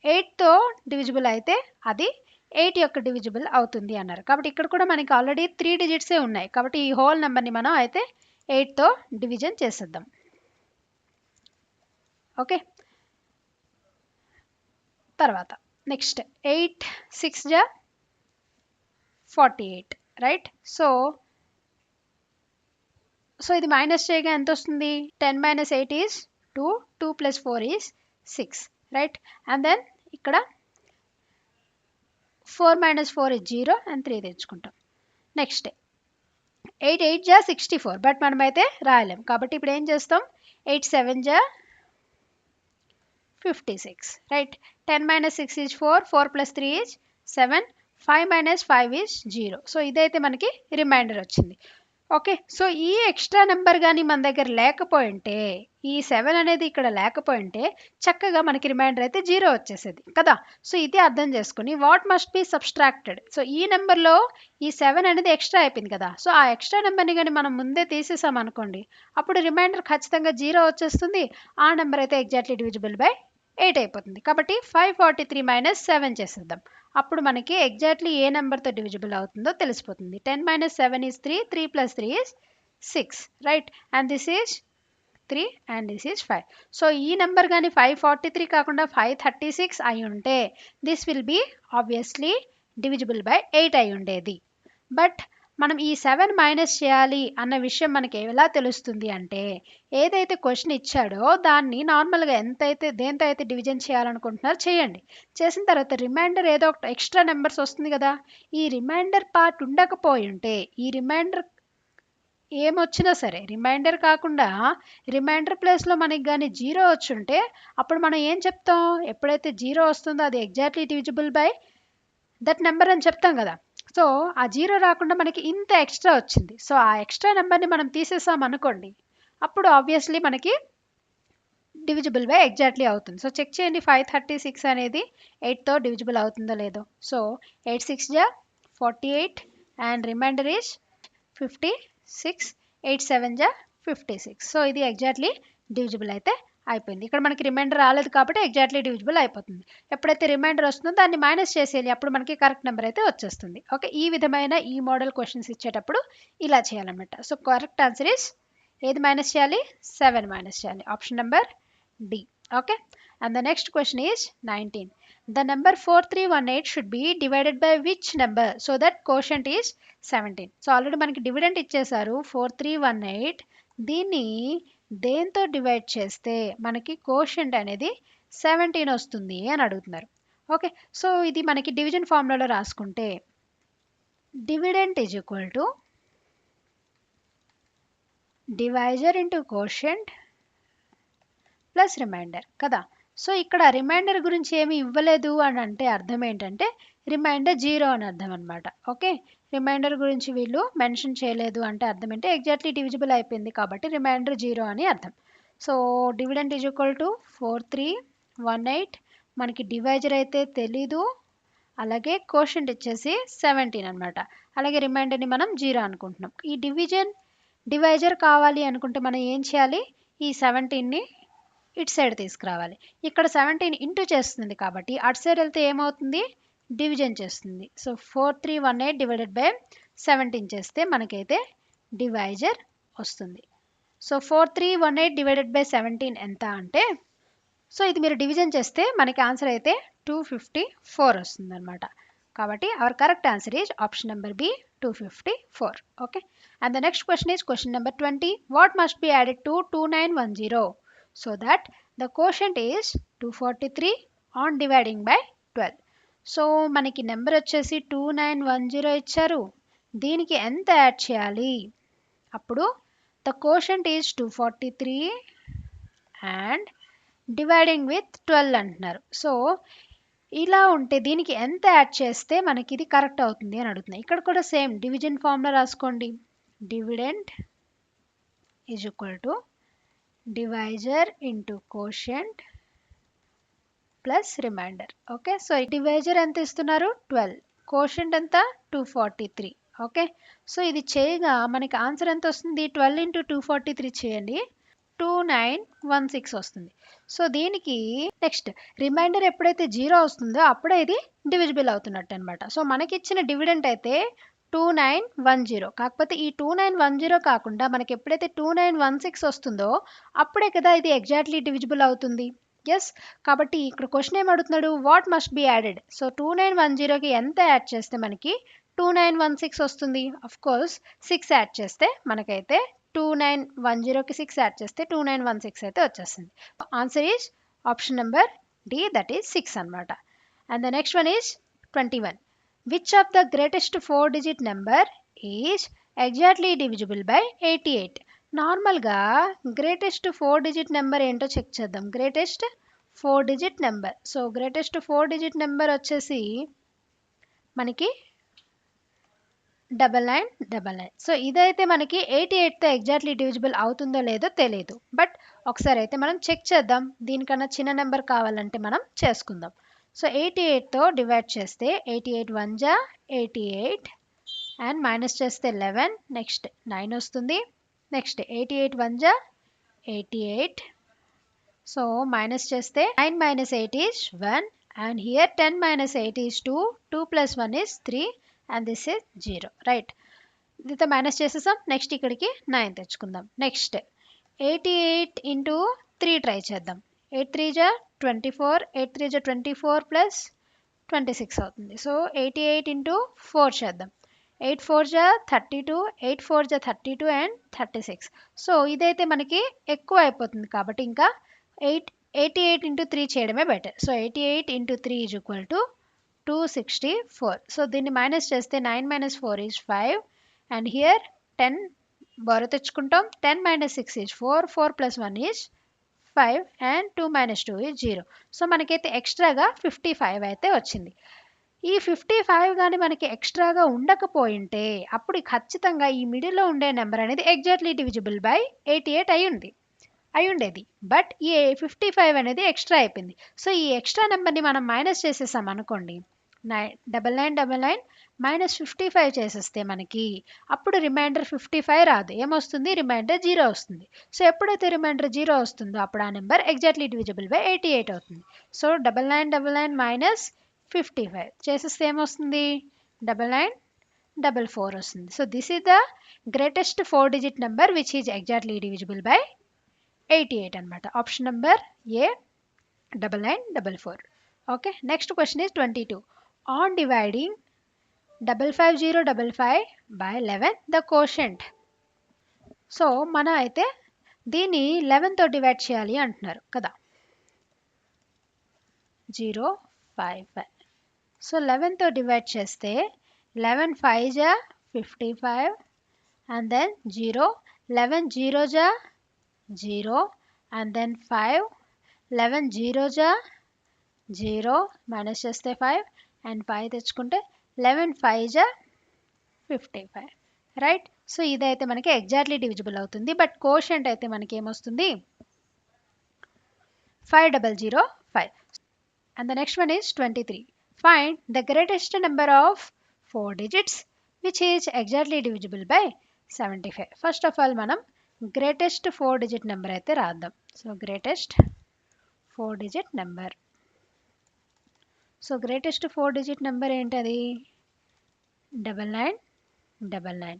8తో divisible అయితే అది 8 యొక్క divisible అవుతుంది అన్నారు. కాబట్టి ఇక్కడ కూడా మనకి ఆల్రెడీ 3 డిజిట్సే ఉన్నాయి కాబట్టి ఈ హోల్ నెంబర్ని మనం అయితే 8తో డివిజన్ చేసేద్దాం. ఓకే, తర్వాత నెక్స్ట్ 8 6 జా 48, రైట్? సో ఇది మైనస్ చేయగా ఎంత వస్తుంది? 10 - 8 is 2, 2 + 4 is 6, right? And then ఇక్కడ 4 - 4 ఈజ్ 0 అండ్ 3 తెచ్చుకుంటాం. నెక్స్ట్ 8 8 జా 64, బట్ మనమైతే రాయలేం కాబట్టి ఇప్పుడు ఏం చేస్తాం? 8 7 జా 56, right? 10 - 6 is 4, 4 + 3 is 7, 5 - 5 is 0. So ఇదైతే మనకి రిమైండర్ వచ్చింది. ఓకే, సో ఈ ఎక్స్ట్రా నెంబర్ కానీ మన దగ్గర లేకపోయింటే, ఈ 7 అనేది ఇక్కడ లేకపోయింటే చక్కగా మనకి రిమైండర్ అయితే 0 వచ్చేసేది కదా. సో ఇది అర్థం చేసుకుని what must be subtracted. So ఈ నెంబర్లో ఈ 7 అనేది ఎక్స్ట్రా అయిపోయింది కదా. సో ఆ ఎక్స్ట్రా నెంబర్ని కానీ మనం ముందే తీసేసాం అనుకోండి, అప్పుడు రిమైండర్ ఖచ్చితంగా 0 వచ్చేస్తుంది. ఆ నెంబర్ అయితే ఎగ్జాక్ట్లీ డివిజిబుల్ బై 8 అయిపోతుంది. కాబట్టి 543 మైనస్ 7 చేసేద్దాం. అప్పుడు మనకి ఎగ్జాక్ట్లీ ఏ నెంబర్తో డివిజిబుల్ అవుతుందో తెలిసిపోతుంది. 10 minus 7 is 3, 3 plus 3 is 6, right. And this is 3 and this is 5. So ఈ నెంబర్ కానీ 543 కాకుండా 536 అయి ఉంటే this will be obviously divisible by 8 అయి ఉండేది. బట్ మనం ఈ 7 మైనస్ చేయాలి అన్న విషయం మనకి ఎలా తెలుస్తుంది అంటే, ఏదైతే క్వశ్చన్ ఇచ్చాడో దాన్ని నార్మల్గా దేంతో అయితే డివిజన్ చేయాలనుకుంటున్నారో చేయండి. చేసిన తర్వాత రిమైండర్ ఏదో ఒక ఎక్స్ట్రా నెంబర్స్ వస్తుంది కదా, ఈ రిమైండర్ పార్ట్ ఉండకపోయి ఉంటే, ఈ రిమైండర్ ఏమొచ్చినా సరే రిమైండర్ కాకుండా రిమైండర్ ప్లేస్లో మనకి కానీ 0 వచ్చుంటే అప్పుడు మనం ఏం చెప్తాం, ఎప్పుడైతే 0 వస్తుందో అది exactly divisible by that number అని చెప్తాం కదా. సో ఆ 0 రాకుండా మనకి ఇంత ఎక్స్ట్రా వచ్చింది. సో ఆ ఎక్స్ట్రా నెంబర్ని మనం తీసేసాం అనుకోండి, అప్పుడు ఆబ్వియస్లీ మనకి డివిజిబుల్ బై ఎగ్జాక్ట్లీ అవుతుంది. సో చెక్ చేయండి 536 అనేది 8తో డివిజిబుల్ అవుతుందో లేదో. సో 8 6 జా 48 అండ్ రిమైండర్ ఈజ్ 56, 8 7 జా 56. సో ఇది ఎగ్జాక్ట్లీ డివిజిబుల్ అయితే అయిపోయింది. ఇక్కడ మనకి రిమైండర్ రాలేదు కాబట్టి ఎగ్జాక్ట్లీ డివిజిబుల్ అయిపోతుంది. ఎప్పుడైతే రిమైండర్ వస్తుందో దాన్ని మైనస్ చేసేయాలి, అప్పుడు మనకి కరెక్ట్ నెంబర్ అయితే వచ్చేస్తుంది. ఓకే, ఈ విధమైన ఈ మోడల్ క్వశ్చన్స్ ఇచ్చేటప్పుడు ఇలా చేయాలన్నమాట. సో కరెక్ట్ ఆన్సర్ ఈస్ ఏది మైనస్ చేయాలి, 7 మైనస్ చేయాలి. Option number D. Okay, and the next question is 19. The number 4318 should be divided by which number so that quotient is 17. So already మనకి dividend ఇచ్చేసారు 4318. దీన్ని దేంతో డివైడ్ చేస్తే మనకి quotient అనేది 17 వస్తుంది అని అడుగుతున్నారు. ఓకే, సో ఇది మనకి డివిజన్ ఫార్ములాలో రాసుకుంటే dividend is equal to divisor into quotient plus remainder కదా. సో ఇక్కడ రిమైండర్ గురించి ఏమి ఇవ్వలేదు అని అంటే అర్థం ఏంటంటే రిమైండర్ 0 అని అర్థం అనమాట. ఓకే, రిమైండర్ గురించి వీళ్ళు మెన్షన్ చేయలేదు అంటే అర్థం ఏంటి, ఎగ్జాక్ట్లీ డివిజిబుల్ అయిపోయింది కాబట్టి రిమైండర్ 0 అని అర్థం. So dividend is equal to 4318. మనకి డివైజర్ అయితే తెలీదు, అలాగే కోషెంట్ ఇచ్చేసి 17 అనమాట. అలాగే రిమైండర్ని మనం 0 అనుకుంటున్నాం. ఈ డివైజర్ కావాలి అనుకుంటే మనం ఏం చేయాలి, ఈ 17ని ఇటు సైడ్ తీసుకురావాలి. ఇక్కడ 17 ఇంటూ చేస్తుంది కాబట్టి అటు సైడ్ వెళ్తే ఏమవుతుంది, డివిజన్ చేస్తుంది. సో 4318 డివైడెడ్ బై 17 చేస్తే మనకైతే డివైజర్ వస్తుంది. సో 4318 డివైడెడ్ బై 17 ఎంత అంటే, సో ఇది మీరు డివిజన్ చేస్తే మనకి ఆన్సర్ అయితే 254 వస్తుంది అనమాట. కాబట్టి our correct answer is option number B, 254. Okay, and the next question is question number 20. What must be added to 2910 so that the quotient is 243 on dividing by 12. So మనకి number వచ్చేసి 2910 ఇచ్చారు, దీనికి ఎంత add చేయాలి, అప్పుడు the quotient is 243 and dividing with 12 అంటున్నారు. So ఇలా ఉంటే దీనికి ఎంత యాడ్ చేస్తే మనకి ఇది కరెక్ట్ అవుతుంది అని అడుగుతున్నాయి. ఇక్కడ కూడా సేమ్ డివిజన్ ఫార్ములా రాసుకోండి. Dividend is equal to divisor into quotient plus remainder. Okay, so divisor ఎంత ఇస్తున్నారు 12, కోషెంట్ ఎంత 243. ఓకే, సో ఇది చేయగా మనకి ఆన్సర్ ఎంత వస్తుంది, 12 ఇంటూ 243 చేయండి, 2916 వస్తుంది. సో దీనికి నెక్స్ట్ రిమైండర్ ఎప్పుడైతే 0 వస్తుందో అప్పుడే ఇది డివిజిబుల్ అవుతున్నట్టు అనమాట. సో మనకి ఇచ్చిన డివిడెంట్ అయితే 2910, కాకపోతే ఈ 2910 కాకుండా మనకి ఎప్పుడైతే 2916 వస్తుందో అప్పుడే కదా ఇది ఎగ్జాక్ట్లీ డివిజిబుల్ అవుతుంది. ఎస్, కాబట్టి ఇక్కడ క్వశ్చన్ ఏం అడుగుతున్నాడు, what must be added. So 2910కి ఎంత యాడ్ చేస్తే మనకి 2916 వస్తుంది. అఫ్ కోర్స్ 6 యాడ్ చేస్తే మనకైతే 2910కి 6 యాడ్ చేస్తే 2916 అయితే వచ్చేస్తుంది. Answer is option number D, that is 6 అనమాట. And the next one is 21. Which of the greatest 4-digit number is exactly divisible by 88? నార్మల్గా గ్రేటెస్ట్ 4-digit నెంబర్ ఏంటో చెక్ చేద్దాం. Greatest 4-digit number. So greatest 4-digit number వచ్చేసి మనకి 9999. So ఇదైతే మనకి 88తో exactly divisible అవుతుందో లేదో తెలియదు. బట్ ఒకసారి అయితే మనం చెక్ చేద్దాం. దీనికన్నా చిన్న నెంబర్ కావాలంటే మనం చేసుకుందాం. సో 88తో డివైడ్ చేస్తే 88 1 జా 88 అండ్ మైనస్ చేస్తే 11, నెక్స్ట్ 9 వస్తుంది. నెక్స్ట్ 88 1 జా 88. సో మైనస్ చేస్తే 9 minus 8 is 1 and here 10 minus 8 is 2. 2 plus 1 is 3 and this is 0. Right, దీంతో మైనస్ చేసేసాం. నెక్స్ట్ ఇక్కడికి 9 తెచ్చుకుందాం. నెక్స్ట్ 88 ఇంటూ 3 ట్రై చేద్దాం. 8 3 జా 24, 8 3 జా 24 ప్లస్ 26 అవుతుంది. సో 88 ఇంటూ 4 చేద్దాం. 8 4 జా 32, 8 4 జా 32 అండ్ 36. సో ఇదైతే మనకి ఎక్కువ అయిపోతుంది కాబట్టి ఇంకా 88 ఇంటూ 3 చేయడమే better. So 88 into 3 is equal to 264. So దీన్ని మైనస్ చేస్తే 9 minus 4 is 5 and here 10 borrow తెచ్చుకుంటాం. 10 minus 6 is 4, 4 plus 1 is 5 and 2 minus 2 is 0. So మనకైతే ఎక్స్ట్రాగా 55 అయితే వచ్చింది. ఈ 55 కానీ మనకి ఎక్స్ట్రాగా ఉండకపోయింటే అప్పుడు ఖచ్చితంగా ఈ మిడిల్లో ఉండే నెంబర్ అనేది ఎగ్జాక్ట్లీ డివిజిబుల్ బై 88 అయి ఉండేది. బట్ ఈ 55 అనేది ఎక్స్ట్రా అయిపోయింది. సో ఈ ఎక్స్ట్రా నెంబర్ని మనం మైనస్ చేసేసాం అనుకోండి. 9999 మైనస్ 55 చేసేస్తే మనకి అప్పుడు రిమైండర్ 55 రాదు. ఏమొస్తుంది? రిమైండర్ 0 వస్తుంది. సో ఎప్పుడైతే రిమైండర్ 0 వస్తుందో అప్పుడు ఆ నెంబర్ ఎగ్జాక్ట్లీ డివిజిబుల్ బై 88 అవుతుంది. సో 9999 మైనస్ 55 చేసేస్తే ఏమొస్తుంది? 9944 వస్తుంది. So this is the greatest 4 digit number which is exactly divisible by 88 అనమాట. Option number A 9944. Okay, next question is 22. On dividing 55055 by 11 the quotient. So మనం అయితే దీన్ని 11తో divide చేయాలి అంటున్నారు కదా. 055. సో 11తో డివైడ్ చేస్తే 11 5 జా 55 అండ్ దెన్ 0, 11 0 జా 0 and then 5, 11 0 జా 0 మైనస్ చేస్తే 5 అండ్ 5 తెచ్చుకుంటే 11 5 జా 55. రైట్, సో ఇదైతే మనకి ఎగ్జాక్ట్లీ డివిజిబుల్ అవుతుంది. బట్ కోషెంట్ అయితే మనకి ఏమొస్తుంది? 5005. And the next one is 23. Find the greatest number of 4 digits which is exactly divisible by 75. First of all మనం గ్రేటెస్ట్ 4 digit నెంబర్ అయితే రాద్దాం. So greatest 4 digit number. So greatest 4 digit number ఏంటది? 9999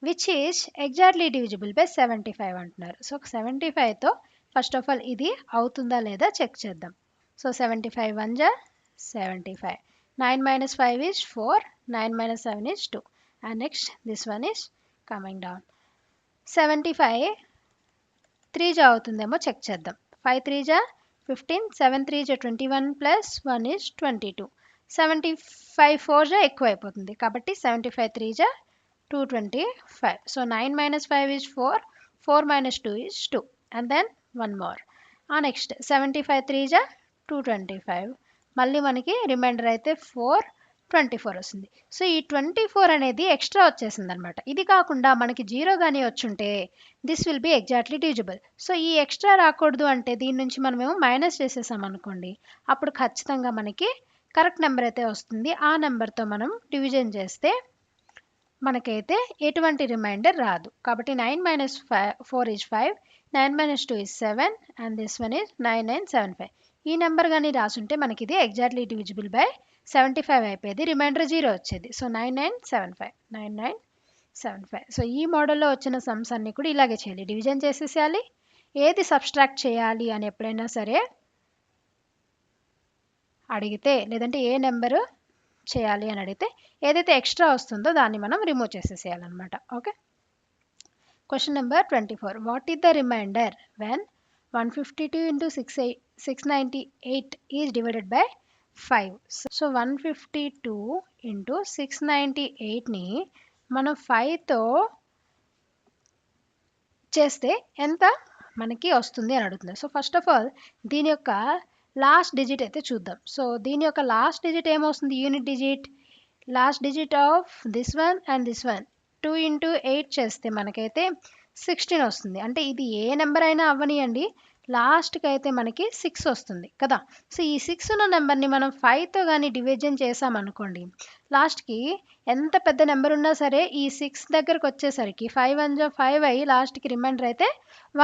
which is exactly divisible by 75 అంటున్నారు. So 75తో first of all ఇది అవుతుందా లేదా check చేద్దాం. So 75 1 జా 75, 9 minus 5 is 4, 9 minus 7 is 2 and next this one is coming down. 75 3 జా అవుతుందేమో చెక్ చేద్దాం. 5 3 జా 15, 7 3 జా 21 ప్లస్ 1 is 22. 75 4 జా ఎక్కువ అయిపోతుంది కాబట్టి 75 3 జా 225. So 9 minus 5 is 4, 4 minus 2 is 2 and then one more. Next 75 3 జా 225. మళ్ళీ మనకి రిమైండర్ అయితే 424 వస్తుంది. సో ఈ 24 అనేది ఎక్స్ట్రా వచ్చేసింది అనమాట. ఇది కాకుండా మనకి 0 కానీ వచ్చుంటే this will be exactly divisible. So ఈ ఎక్స్ట్రా రాకూడదు అంటే దీని నుంచి మనమేమో మైనస్ చేసేసాం అనుకోండి, అప్పుడు ఖచ్చితంగా మనకి కరెక్ట్ నెంబర్ అయితే వస్తుంది. ఆ నెంబర్తో మనం డివిజన్ చేస్తే మనకైతే ఎటువంటి రిమైండర్ రాదు. కాబట్టి 9 minus 4 is 5, 9 minus 2 is 7 and this one is 9975. ఈ నెంబర్ కానీ రాసుంటే మనకి ఇది ఎగ్జాక్ట్లీ డివిజిబుల్ బై 75 అయిపోయేది, రిమైండర్ 0 వచ్చేది. సో 9975. సో ఈ మోడల్లో వచ్చిన సమ్స్ అన్ని కూడా ఇలాగే చేయాలి, డివిజన్ చేసేసేయాలి. ఏది సబ్స్ట్రాక్ట్ చేయాలి అని ఎప్పుడైనా సరే అడిగితే, లేదంటే ఏ నెంబరు చేయాలి అని అడిగితే ఏదైతే ఎక్స్ట్రా వస్తుందో దాన్ని మనం రిమూవ్ చేసేసేయాలన్నమాట. Okay, question number 24. What is the remainder when 152 into 698 is divided by 5? So 152 into 698ని మనం 5తో చేస్తే ఎంత మనకి వస్తుంది అని అడుగుతుంది. సో ఫస్ట్ ఆఫ్ ఆల్ దీని యొక్క లాస్ట్ డిజిట్ అయితే చూద్దాం. సో దీని యొక్క లాస్ట్ డిజిట్ ఏమొస్తుంది? Unit digit last digit of this one and this one 2 into 8 చేస్తే మనకైతే 16 వస్తుంది. అంటే ఇది ఏ నెంబర్ అయినా అవ్వనియండి, లాస్ట్కి అయితే మనకి 6 వస్తుంది కదా. సో ఈ 6 ఉన్న నెంబర్ని మనం 5తో కానీ డివిజన్ చేసామనుకోండి, లాస్ట్కి ఎంత పెద్ద నెంబర్ ఉన్నా సరే ఈ 6 దగ్గరకు వచ్చేసరికి 5 1 జా 5 అయ్యి లాస్ట్కి రిమైండర్ అయితే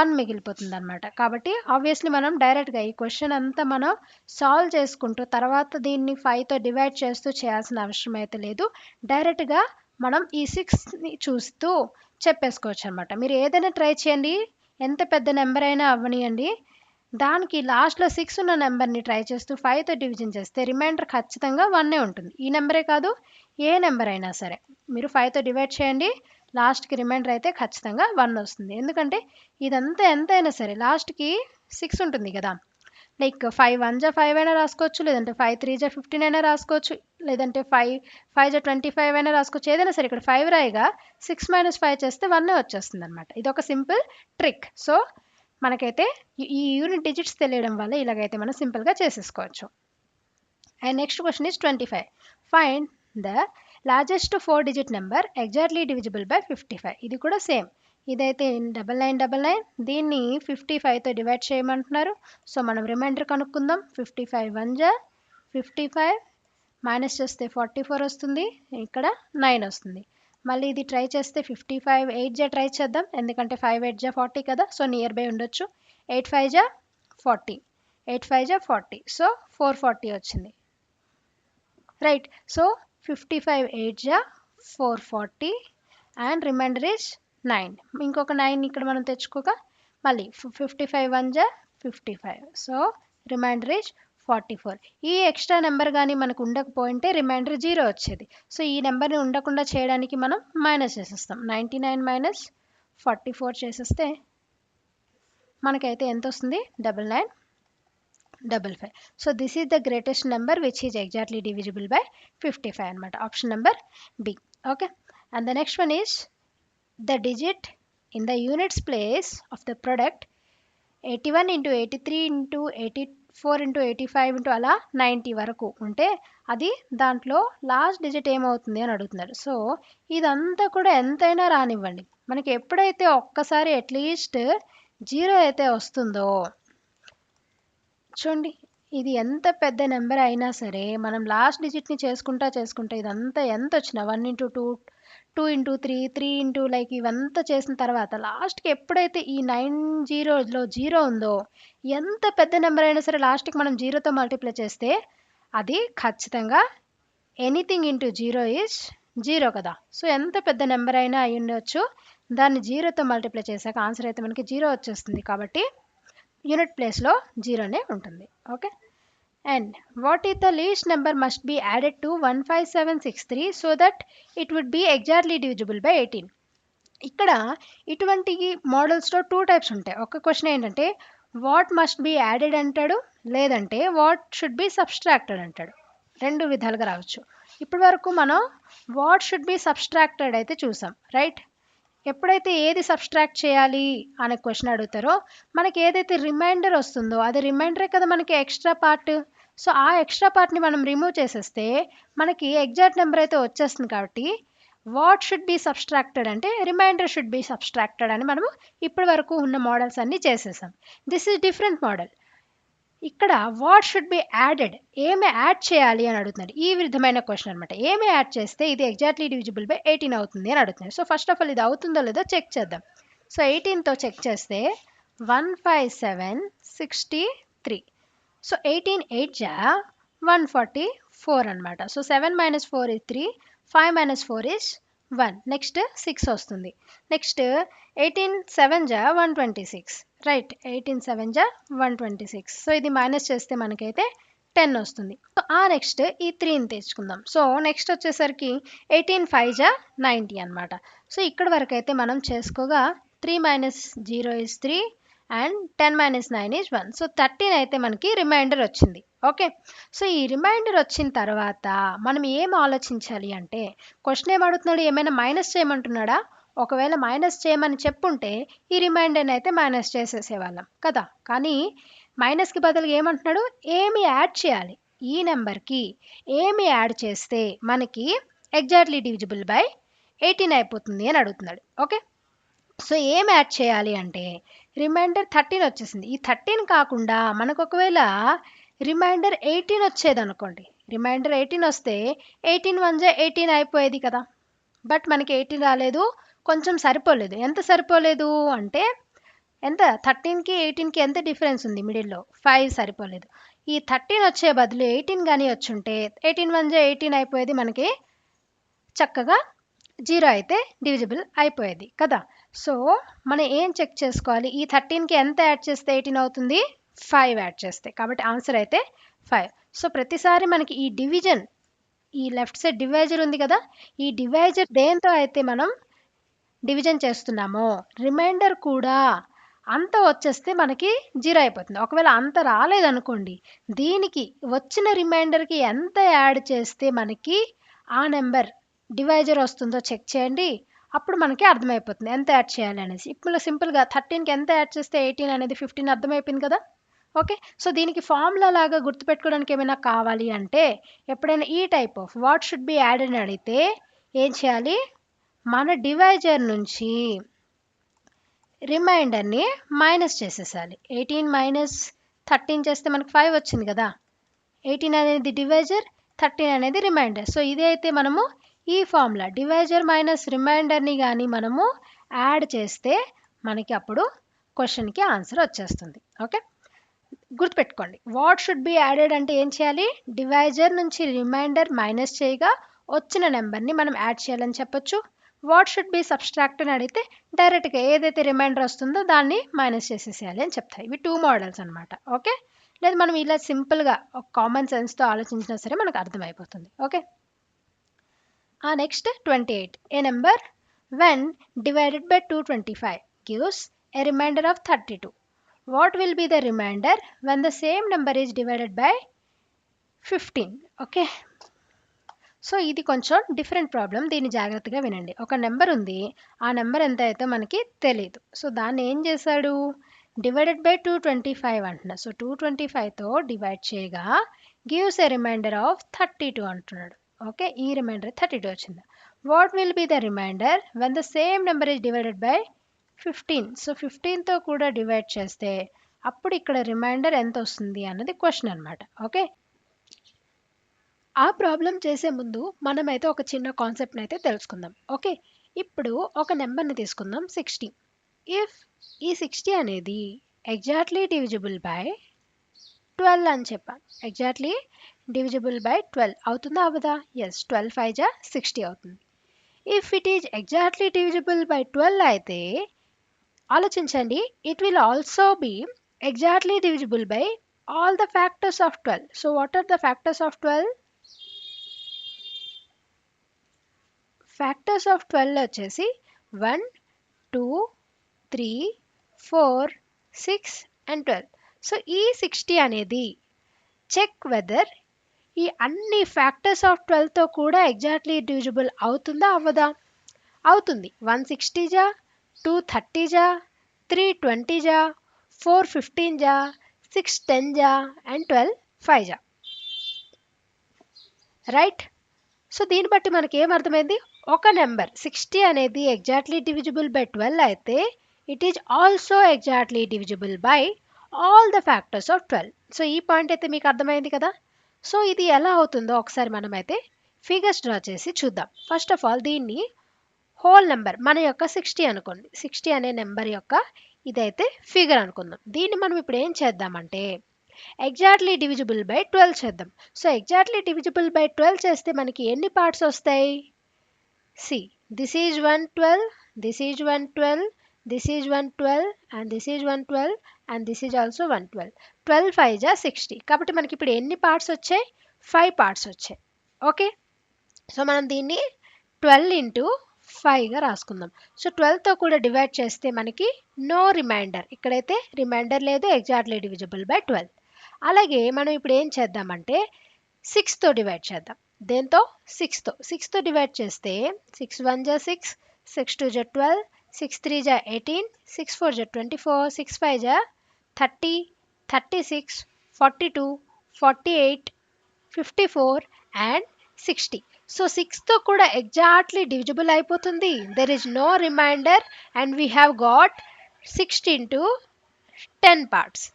1 మిగిలిపోతుంది అనమాట. కాబట్టి ఆబ్వియస్లీ మనం డైరెక్ట్గా ఈ క్వశ్చన్ అంతా మనం సాల్వ్ చేసుకుంటూ తర్వాత దీన్ని 5తో డివైడ్ చేస్తూ చేయాల్సిన అవసరం అయితే లేదు. డైరెక్ట్గా మనం ఈ 6ని చూస్తూ చెప్పేసుకోవచ్చు అనమాట. మీరు ఏదైనా ట్రై చేయండి, ఎంత పెద్ద నెంబర్ అయినా అవ్వనియండి, దానికి లాస్ట్లో 6 ఉన్న నెంబర్ని ట్రై చేస్తూ 5తో డివిజన్ చేస్తే రిమైండర్ ఖచ్చితంగా 1 ఉంటుంది. ఈ నెంబరే కాదు, ఏ నెంబర్ అయినా సరే మీరు 5తో డివైడ్ చేయండి, లాస్ట్కి రిమైండర్ అయితే ఖచ్చితంగా 1 వస్తుంది. ఎందుకంటే ఇదంతా ఎంత అయినా సరే లాస్ట్కి 6 ఉంటుంది కదా. లైక్ 5 1 జా 5 అయినా రాసుకోవచ్చు, లేదంటే 5 3 జా 15 అయినా రాసుకోవచ్చు, లేదంటే 5 5 జా 25 అయినా రాసుకోవచ్చు. ఏదైనా సరే ఇక్కడ 5 రాయిగా 6 - 5 చేస్తే 1 వచ్చేస్తుంది అనమాట. ఇది ఒక సింపుల్ ట్రిక్. సో మనకైతే ఈ యూనిట్ డిజిట్స్ తెలియడం వల్ల ఇలాగైతే మనం సింపుల్గా చేసేసుకోవచ్చు. And next question is 25. Find the largest 4 digit number exactly divisible by 55. ఇది కూడా సేమ్, ఇదైతే 9999, దీన్ని 55తో డివైడ్ చేయమంటున్నారు. సో మనం రిమైండర్ కనుక్కుందాం. 55 1 జా 55, మైనస్ చేస్తే 44 వస్తుంది, ఇక్కడ 9 వస్తుంది. మళ్ళీ ఇది ట్రై చేస్తే 55 8 జా ట్రై చేద్దాం, ఎందుకంటే 5 8 జా 40 కదా, సో నియర్ బై ఉండొచ్చు. 8 5 జా 40, 8 5 జా 40, సో 440 వచ్చింది. రైట్, సో 55 8 జా 440 అండ్ రిమైండర్ ఈజ్ 9. ఇంకొక 9 ఇక్కడ మనం తెచ్చుకోక మళ్ళీ 55 1 జా 55, సో రిమైండర్ ఈజ్ 44. ఈ ఎక్స్ట్రా నెంబర్ కానీ మనకు ఉండకపోయింటే రిమైండర్ 0 వచ్చేది. సో ఈ నెంబర్ని ఉండకుండా చేయడానికి మనం మైనస్ చేసేస్తాం. 99 - 44 చేసేస్తే మనకైతే ఎంత వస్తుంది? 9955. So this is the greatest number which is exactly divisible by 55 అనమాట. Option number B. Okay, and the next one is the digit in the units place of the product 81 into 83 into 84 into 85 into అలా 90 వరకు ఉంటే అది దాంట్లో last digit ఏమవుతుంది అని అడుగుతున్నారు. So ఇదంతా కూడా ఎంతైనా రానివ్వండి, మనకి ఎప్పుడైతే ఒక్కసారి అట్లీస్ట్ 0 అయితే వస్తుందో, చూడండి ఇది ఎంత పెద్ద నెంబర్ అయినా సరే మనం లాస్ట్ డిజిట్ని చేసుకుంటా ఇదంతా ఎంత వచ్చినా 1 into 2 2 into 3 3 into లైక్ ఇవంతా చేసిన తర్వాత లాస్ట్కి ఎప్పుడైతే ఈ 90లో 0 ఉందో, ఎంత పెద్ద నెంబర్ అయినా సరే లాస్ట్కి మనం 0తో మల్టిప్లై చేస్తే అది ఖచ్చితంగా ఎనీథింగ్ ఇంటూ 0 ఈజ్ 0 కదా. సో ఎంత పెద్ద నెంబర్ అయినా అయి ఉండొచ్చు, దాన్ని 0తో మల్టిప్లై చేశాక ఆన్సర్ అయితే మనకి 0 వచ్చేస్తుంది. కాబట్టి యూనిట్ ప్లేస్లో 0నే ఉంటుంది. Okay, and what is the least number must be added to 15763 so that it would be exactly divisible by 18. ఇక్కడ ఇటువంటి మోడల్స్లో 2 టైప్స్ ఉంటాయి. ఒక క్వశ్చన్ ఏంటంటే వాట్ మస్ట్ బి యాడెడ్ అంటాడు, లేదంటే వాట్ షుడ్ బి సబ్స్ట్రాక్టెడ్ అంటాడు. 2 విధాలుగా రావచ్చు. ఇప్పటి వరకు మనం వాట్ షుడ్ బి సబ్స్ట్రాక్టెడ్ అయితే చూసాం, రైట్. ఎప్పుడైతే ఏది సబ్స్ట్రాక్ట్ చేయాలి అనే క్వశ్చన్ అడుగుతారో మనకి ఏదైతే రిమైండర్ వస్తుందో అది రిమైండరే కదా మనకి ఎక్స్ట్రా పార్ట్. సో ఆ ఎక్స్ట్రా పార్ట్ని మనం రిమూవ్ చేసేస్తే మనకి ఎగ్జాక్ట్ నెంబర్ అయితే వచ్చేస్తుంది. కాబట్టి వాట్ షుడ్ బి సబ్స్ట్రాక్టెడ్ అంటే రిమైండర్ షుడ్ బి సబ్స్ట్రాక్టెడ్ అని మనము ఇప్పటి వరకు ఉన్న మోడల్స్ అన్నీ చేసేసాం. This is different model. ఇక్కడ వాట్ షుడ్ బి యాడెడ్, ఏమి యాడ్ చేయాలి అని అడుగుతున్నారు. ఈ విధమైన క్వశ్చన్ అనమాట. ఏమి యాడ్ చేస్తే ఇది ఎగ్జాక్ట్లీ డివిజిబుల్ బై 18 అవుతుంది అని అడుగుతున్నారు. సో ఫస్ట్ ఆఫ్ ఆల్ ఇది అవుతుందో లేదో చెక్ చేద్దాం. సో 18తో చెక్ చేస్తే 15763. సో 18 8 జా 144 అనమాట. So 7 - 4 is 3, 5 - 4 is 1. నెక్స్ట్ 6 వస్తుంది. నెక్స్ట్ 18 7 జా 126, రైట్. 18 7 జా 126. సో ఇది మైనస్ చేస్తే మనకైతే 10 వస్తుంది. సో ఆ నెక్స్ట్ ఈ 3ని తెచ్చుకుందాం. సో నెక్స్ట్ వచ్చేసరికి 18 5 జా 90 అనమాట. సో ఇక్కడ వరకు అయితే మనం చేసుకోగా 3 - 0 is 3 అండ్ 10 - 9 is 1. సో 13 అయితే మనకి రిమైండర్ వచ్చింది. ఓకే, సో ఈ రిమైండర్ వచ్చిన తర్వాత మనం ఏం ఆలోచించాలి అంటే క్వశ్చన్ ఏమడుగుతున్నాడు, ఏమైనా మైనస్ చేయమంటున్నాడా? ఒకవేళ మైనస్ చేయమని చెప్పుంటే ఈ రిమైండర్ని అయితే మైనస్ చేసేసేవాళ్ళం కదా. కానీ మైనస్కి బదులుగా ఏమంటున్నాడు, ఏమి యాడ్ చేయాలి, ఈ నెంబర్కి ఏమి యాడ్ చేస్తే మనకి ఎగ్జాక్ట్లీ డివిజిబుల్ బై 18 అయిపోతుంది అని అడుగుతున్నాడు. ఓకే, సో ఏం యాడ్ చేయాలి అంటే రిమైండర్ 13 వచ్చేసింది. ఈ 13 కాకుండా మనకు ఒకవేళ రిమైండర్ 18 వచ్చేది అనుకోండి, రిమైండర్ 18 వస్తే 18 1 18 అయిపోయేది కదా. బట్ మనకి 18 రాలేదు, కొంచెం సరిపోలేదు. ఎంత సరిపోలేదు అంటే ఎంత, 13కి 18కి ఎంత డిఫరెన్స్ ఉంది మిడిల్లో, 5 సరిపోలేదు. ఈ 13 వచ్చే బదులు 18 కానీ వచ్చుంటే 18 1 18 అయిపోయేది, మనకి చక్కగా 0 అయితే డివిజిబుల్ అయిపోయేది కదా. సో మనం ఏం చెక్ చేసుకోవాలి, ఈ 13కి ఎంత యాడ్ చేస్తే 18 అవుతుంది, 5 యాడ్ చేస్తే. కాబట్టి ఆన్సర్ అయితే 5. సో ప్రతిసారి మనకి ఈ డివిజన్, ఈ లెఫ్ట్ సైడ్ డివైజర్ ఉంది కదా, ఈ డివైజర్ దేంతో అయితే మనం డివిజన్ చేస్తున్నామో రిమైండర్ కూడా అంత వచ్చేస్తే మనకి 0 అయిపోతుంది. ఒకవేళ అంత రాలేదనుకోండి, దీనికి వచ్చిన రిమైండర్కి ఎంత యాడ్ చేస్తే మనకి ఆ నెంబర్ డివైజర్ వస్తుందో చెక్ చేయండి. అప్పుడు మనకి అర్థమైపోతుంది ఎంత యాడ్ చేయాలి అనేసి. ఇప్పుడు సింపుల్గా 13కి ఎంత యాడ్ చేస్తే 18 అనేది 15 అర్థమైపోయింది కదా. ఓకే, సో దీనికి ఫార్ములా లాగా గుర్తుపెట్టుకోవడానికి ఏమైనా కావాలి అంటే ఎప్పుడైనా ఈ type of what should be add అని అడిగితే ఏం చేయాలి, మన డివైజర్ నుంచి రిమైండర్ని మైనస్ చేసేసాలి. 18 మైనస్ 13 చేస్తే మనకి 5 వచ్చింది కదా. 18 అనేది డివైజర్, 13 అనేది రిమైండర్. సో ఇదే అయితే మనము ఈ ఫార్ములా డివైజర్ మైనస్ రిమైండర్ని కానీ మనము యాడ్ చేస్తే మనకి అప్పుడు క్వశ్చన్కి ఆన్సర్ వచ్చేస్తుంది. ఓకే, గుర్తుపెట్టుకోండి, వాట్ షుడ్ బి యాడెడ్ అంటే ఏం చేయాలి, డివైజర్ నుంచి రిమైండర్ మైనస్ చేయగా వచ్చిన నెంబర్ని మనం యాడ్ చేయాలని చెప్పొచ్చు. వాట్ షుడ్ బి సబ్స్ట్రాక్ట్ అని అడిగితే డైరెక్ట్గా ఏదైతే రిమైండర్ వస్తుందో దాన్ని మైనస్ చేసేసేయాలి అని చెప్తాయి. ఇవి 2 మోడల్స్ అనమాట. ఓకే, లేదు మనం ఇలా సింపుల్గా ఒక కామన్ సెన్స్తో ఆలోచించినా సరే మనకు అర్థమైపోతుంది. Okay, next 28. A number when divided by 225 gives a remainder of 32. What will be the remainder when the same number is divided by 15? Okay, so ఇది కొంచెం డిఫరెంట్ ప్రాబ్లం, దీన్ని జాగ్రత్తగా వినండి. ఒక నెంబర్ ఉంది, ఆ నెంబర్ ఎంత అయితే మనకి తెలియదు. సో దాన్ని ఏం చేశాడు, డివైడెడ్ బై 225 అంటున్నాడు. సో 225తో డివైడ్ చేయగా గివ్స్ ఏ రిమైండర్ ఆఫ్ 32 అంటున్నాడు. ఓకే, ఈ రిమైండర్ 32 వచ్చింది. What will be the remainder when the same number is divided by 15? So 15తో కూడా డివైడ్ చేస్తే అప్పుడు ఇక్కడ రిమైండర్ ఎంత వస్తుంది అన్నది క్వశ్చన్ అనమాట. ఓకే, ఆ ప్రాబ్లం చేసే ముందు మనమైతే ఒక చిన్న కాన్సెప్ట్ని అయితే తెలుసుకుందాం. ఓకే, ఇప్పుడు ఒక నెంబర్ని తీసుకుందాం 60. ఇఫ్ ఈ 60 అనేది ఎగ్జాక్ట్లీ డివిజిబుల్ బై 12 అని చెప్పాను. ఎగ్జాక్ట్లీ డివిజిబుల్ బై 12 అవుతుందా అవ్వదా? ఎస్, 12 5 60 అవుతుంది. If it is exactly divisible by 12 అయితే ఆలోచించండి, it will also be exactly divisible by all the factors of 12. So what are the factors of 12? Factors of 12 వచ్చేసి 1 2 3 4 6 and 12. So ఈ 60 అనేది check whether ఈ అన్ని ఫ్యాక్టర్స్ ఆఫ్ 12తో కూడా exactly divisible అవుతుందా అవ్వదా? అవుతుంది. 160 జా, 230 జా, 320 జా, 415 జా, 610 జా అండ్ 12 5 జా. రైట్, సో దీన్ని బట్టి మనకి ఏమర్థమైంది, ఒక నెంబర్ 60 అనేది ఎగ్జాక్ట్లీ డివిజిబుల్ బై 12 అయితే it is also exactly divisible by all the factors of 12. So ఈ పాయింట్ అయితే మీకు అర్థమైంది కదా. సో ఇది ఎలా అవుతుందో ఒకసారి మనమైతే ఫిగర్స్ డ్రా చేసి చూద్దాం. ఫస్ట్ ఆఫ్ ఆల్ దీన్ని హోల్ నెంబర్ మన యొక్క 60 అనుకోండి, 60 అనే నెంబర్ యొక్క ఇదైతే ఫిగర్ అనుకుందాం. దీన్ని మనం ఇప్పుడు ఏం చేద్దామంటే ఎగ్జాక్ట్లీ డివిజిబుల్ బై 12 చేద్దాం. సో ఎగ్జాక్ట్లీ డివిజిబుల్ బై 12 చేస్తే మనకి ఎన్ని పార్ట్స్ వస్తాయి? See, this is 112, this is 112, this is 112 and this is 112 and this is also 112. 12 5 జా 60. కాబట్టి మనకి ఇప్పుడు ఎన్ని పార్ట్స్ వచ్చాయి? 5 పార్ట్స్ వచ్చాయి. ఓకే, సో మనం దీన్ని 12 ఇంటూ 5గా రాసుకుందాం. సో 12తో కూడా డివైడ్ చేస్తే మనకి నో రిమైండర్, ఇక్కడైతే రిమైండర్ లేదు, ఎగ్జాక్ట్లీ డివిజిబుల్ బై 12. అలాగే మనం ఇప్పుడు ఏం చేద్దామంటే 6తో డివైడ్ చేద్దాం. దేంతో? 6తో డివైడ్ చేస్తే 6 1 జా 6, 6 2 జా 12, 6 3 జా 18, 6 4 జా 24, 6 5 జా 30, 36, 42, 48, 54 అండ్ 60. సో 6తో కూడా ఎగ్జాక్ట్లీ డివిజిబుల్ అయిపోతుంది. There is no remainder and we have got 16 to 10 parts,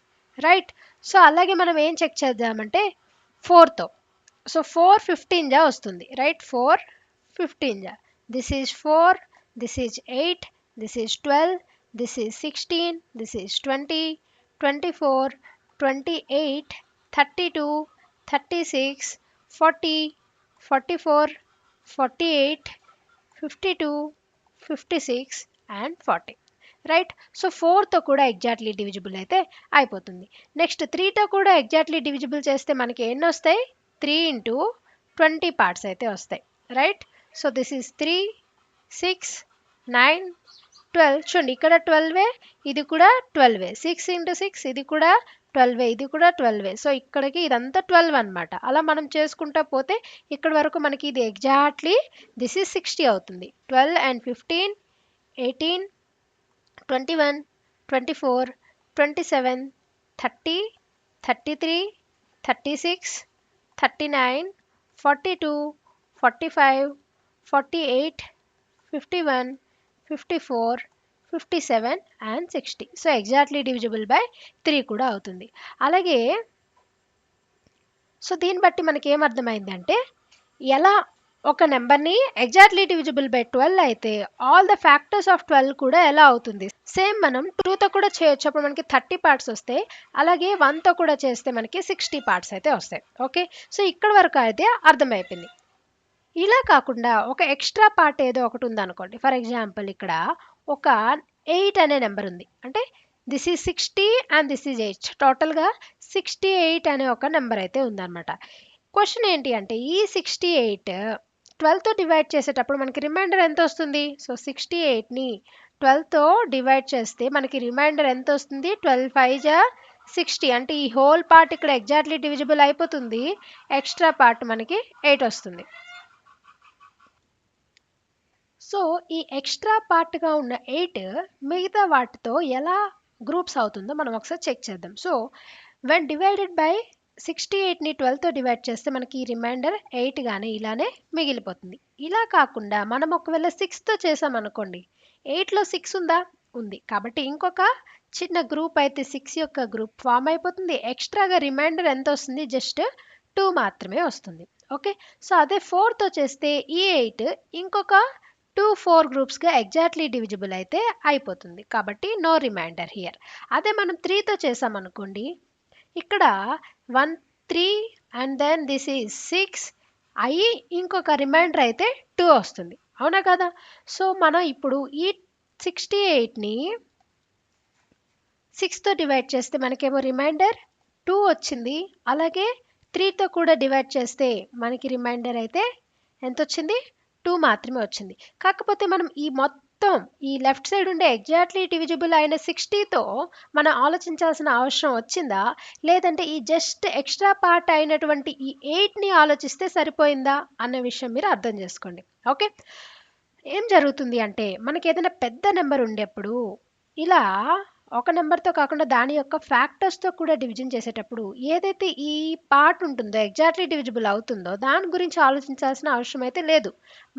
right. So అలాగే మనం ఏం చెక్ చేద్దామంటే 4తో. సో 4 15 జా వస్తుంది, రైట్. 4 15 జా, this is 4, this is 8, this is 12, this is 16, this is 20, 24, 28, 32, 36, 40, 44, 48, 52, 56 and 40, right. So 4తో కూడా ఎగ్జాక్ట్లీ డివిజిబుల్ అయితే అయిపోతుంది. నెక్స్ట్ 3తో కూడా ఎగ్జాక్ట్లీ డివిజిబుల్ చేస్తే మనకి ఎన్ని వస్తాయి? 3 ఇంటూ 20 పార్ట్స్ అయితే వస్తాయి, రైట్. So this is 3, 6, 9, 12. చూడండి ఇక్కడ 12, ఇది కూడా 12, 6 ఇంటూ 6 ఇది కూడా 12, ఇది కూడా 12. సో ఇక్కడికి ఇదంతా 12 అనమాట. అలా మనం చేసుకుంటా పోతే ఇక్కడ వరకు మనకి ఇది ఎగ్జాక్ట్లీ దిస్ ఈజ్ 60 అవుతుంది. 12 and 15, 18, 21, 24, 27, 30, 33, 36, 39, 42, 45, 48, 51, 54, 57 and 60. So exactly divisible by 3 కూడా అవుతుంది. అలాగే సో దీన్ని బట్టి మనకి ఏమర్థమైందంటే ఎలా ఒక నెంబర్ని ఎగ్జాక్ట్లీ డివిజిబుల్ బై 12 అయితే ఆల్ ద ఫ్యాక్టర్స్ ఆఫ్ 12 కూడా ఎలా అవుతుంది. సేమ్ మనం 2తో కూడా చేయొచ్చు, అప్పుడు మనకి 30 పార్ట్స్ వస్తాయి. అలాగే 1తో కూడా చేస్తే మనకి 60 పార్ట్స్ అయితే వస్తాయి. ఓకే, సో ఇక్కడ వరకు అయితే అర్థమైపోయింది. ఇలా కాకుండా ఒక ఎక్స్ట్రా పార్ట్ ఏదో ఒకటి ఉందనుకోండి. ఫర్ ఎగ్జాంపుల్ ఇక్కడ ఒక 8 అనే నెంబర్ ఉంది, అంటే this is 60 and this is 8, టోటల్గా 68 అనే ఒక నెంబర్ అయితే ఉందన్నమాట. క్వశ్చన్ ఏంటి అంటే ఈ 68 12తో డివైడ్ చేసేటప్పుడు మనకి రిమైండర్ ఎంత వస్తుంది? సో 68ని 12తో డివైడ్ చేస్తే మనకి రిమైండర్ ఎంత వస్తుంది? 12 5 జా 60, అంటే ఈ హోల్ పార్ట్ ఇక్కడ ఎగ్జాక్ట్లీ డివిజిబుల్ అయిపోతుంది. ఎక్స్ట్రా పార్ట్ మనకి 8 వస్తుంది. సో ఈ ఎక్స్ట్రా పార్ట్గా ఉన్న 8 మిగతా వాటితో ఎలా గ్రూప్స్ అవుతుందో మనం ఒకసారి చెక్ చేద్దాం. సో వెన్ డివైడెడ్ బై 68ని 12తో డివైడ్ చేస్తే మనకి రిమైండర్ 8 గానే ఇలానే మిగిలిపోతుంది. ఇలా కాకుండా మనం ఒకవేళ 6తో చేసామనుకోండి, 8లో 6 ఉందా? ఉంది. కాబట్టి ఇంకొక చిన్న గ్రూప్ అయితే 6 యొక్క గ్రూప్ ఫామ్ అయిపోతుంది. ఎక్స్ట్రాగా రిమైండర్ ఎంత వస్తుంది? జస్ట్ 2 మాత్రమే వస్తుంది. ఓకే, సో అదే 4తో చేస్తే ఈ 8 ఇంకొక 4 గ్రూప్స్గా ఎగ్జాక్ట్లీ డివిజిబుల్ అయితే అయిపోతుంది. కాబట్టి నో రిమైండర్ హియర్. అదే మనం 3తో చేసామనుకోండి, ఇక్కడ 1 3 అండ్ దెన్ దిస్ ఈజ్ 6 అయ్యి ఇంకొక రిమైండర్ అయితే 2 వస్తుంది. అవునా కదా? సో మనం ఇప్పుడు ఈ 68ని 6తో డివైడ్ చేస్తే మనకేమో రిమైండర్ 2 వచ్చింది. అలాగే 3తో కూడా డివైడ్ చేస్తే మనకి రిమైండర్ అయితే ఎంత వచ్చింది? 2 మాత్రమే వచ్చింది. కాకపోతే మనం ఈ మొత్తం ఈ లెఫ్ట్ సైడ్ ఉండే ఎగ్జాక్ట్లీ డివిజిబుల్ అయిన 60తో మనం ఆలోచించాల్సిన అవసరం వచ్చిందా, లేదంటే ఈ జస్ట్ ఎక్స్ట్రా పార్ట్ అయినటువంటి ఈ 8ని ఆలోచిస్తే సరిపోయిందా అన్న విషయం మీరు అర్థం చేసుకోండి. ఓకే, ఏం జరుగుతుంది అంటే మనకి ఏదైనా పెద్ద నెంబర్ ఉండేప్పుడు ఇలా ఒక నెంబర్తో కాకుండా దాని యొక్క ఫ్యాక్టర్స్తో కూడా డివిజన్ చేసేటప్పుడు ఏదైతే ఈ పార్ట్ ఉంటుందో ఎగ్జాక్ట్లీ డివిజిబుల్ అవుతుందో దాని గురించి ఆలోచించాల్సిన అవసరం అయితే లేదు.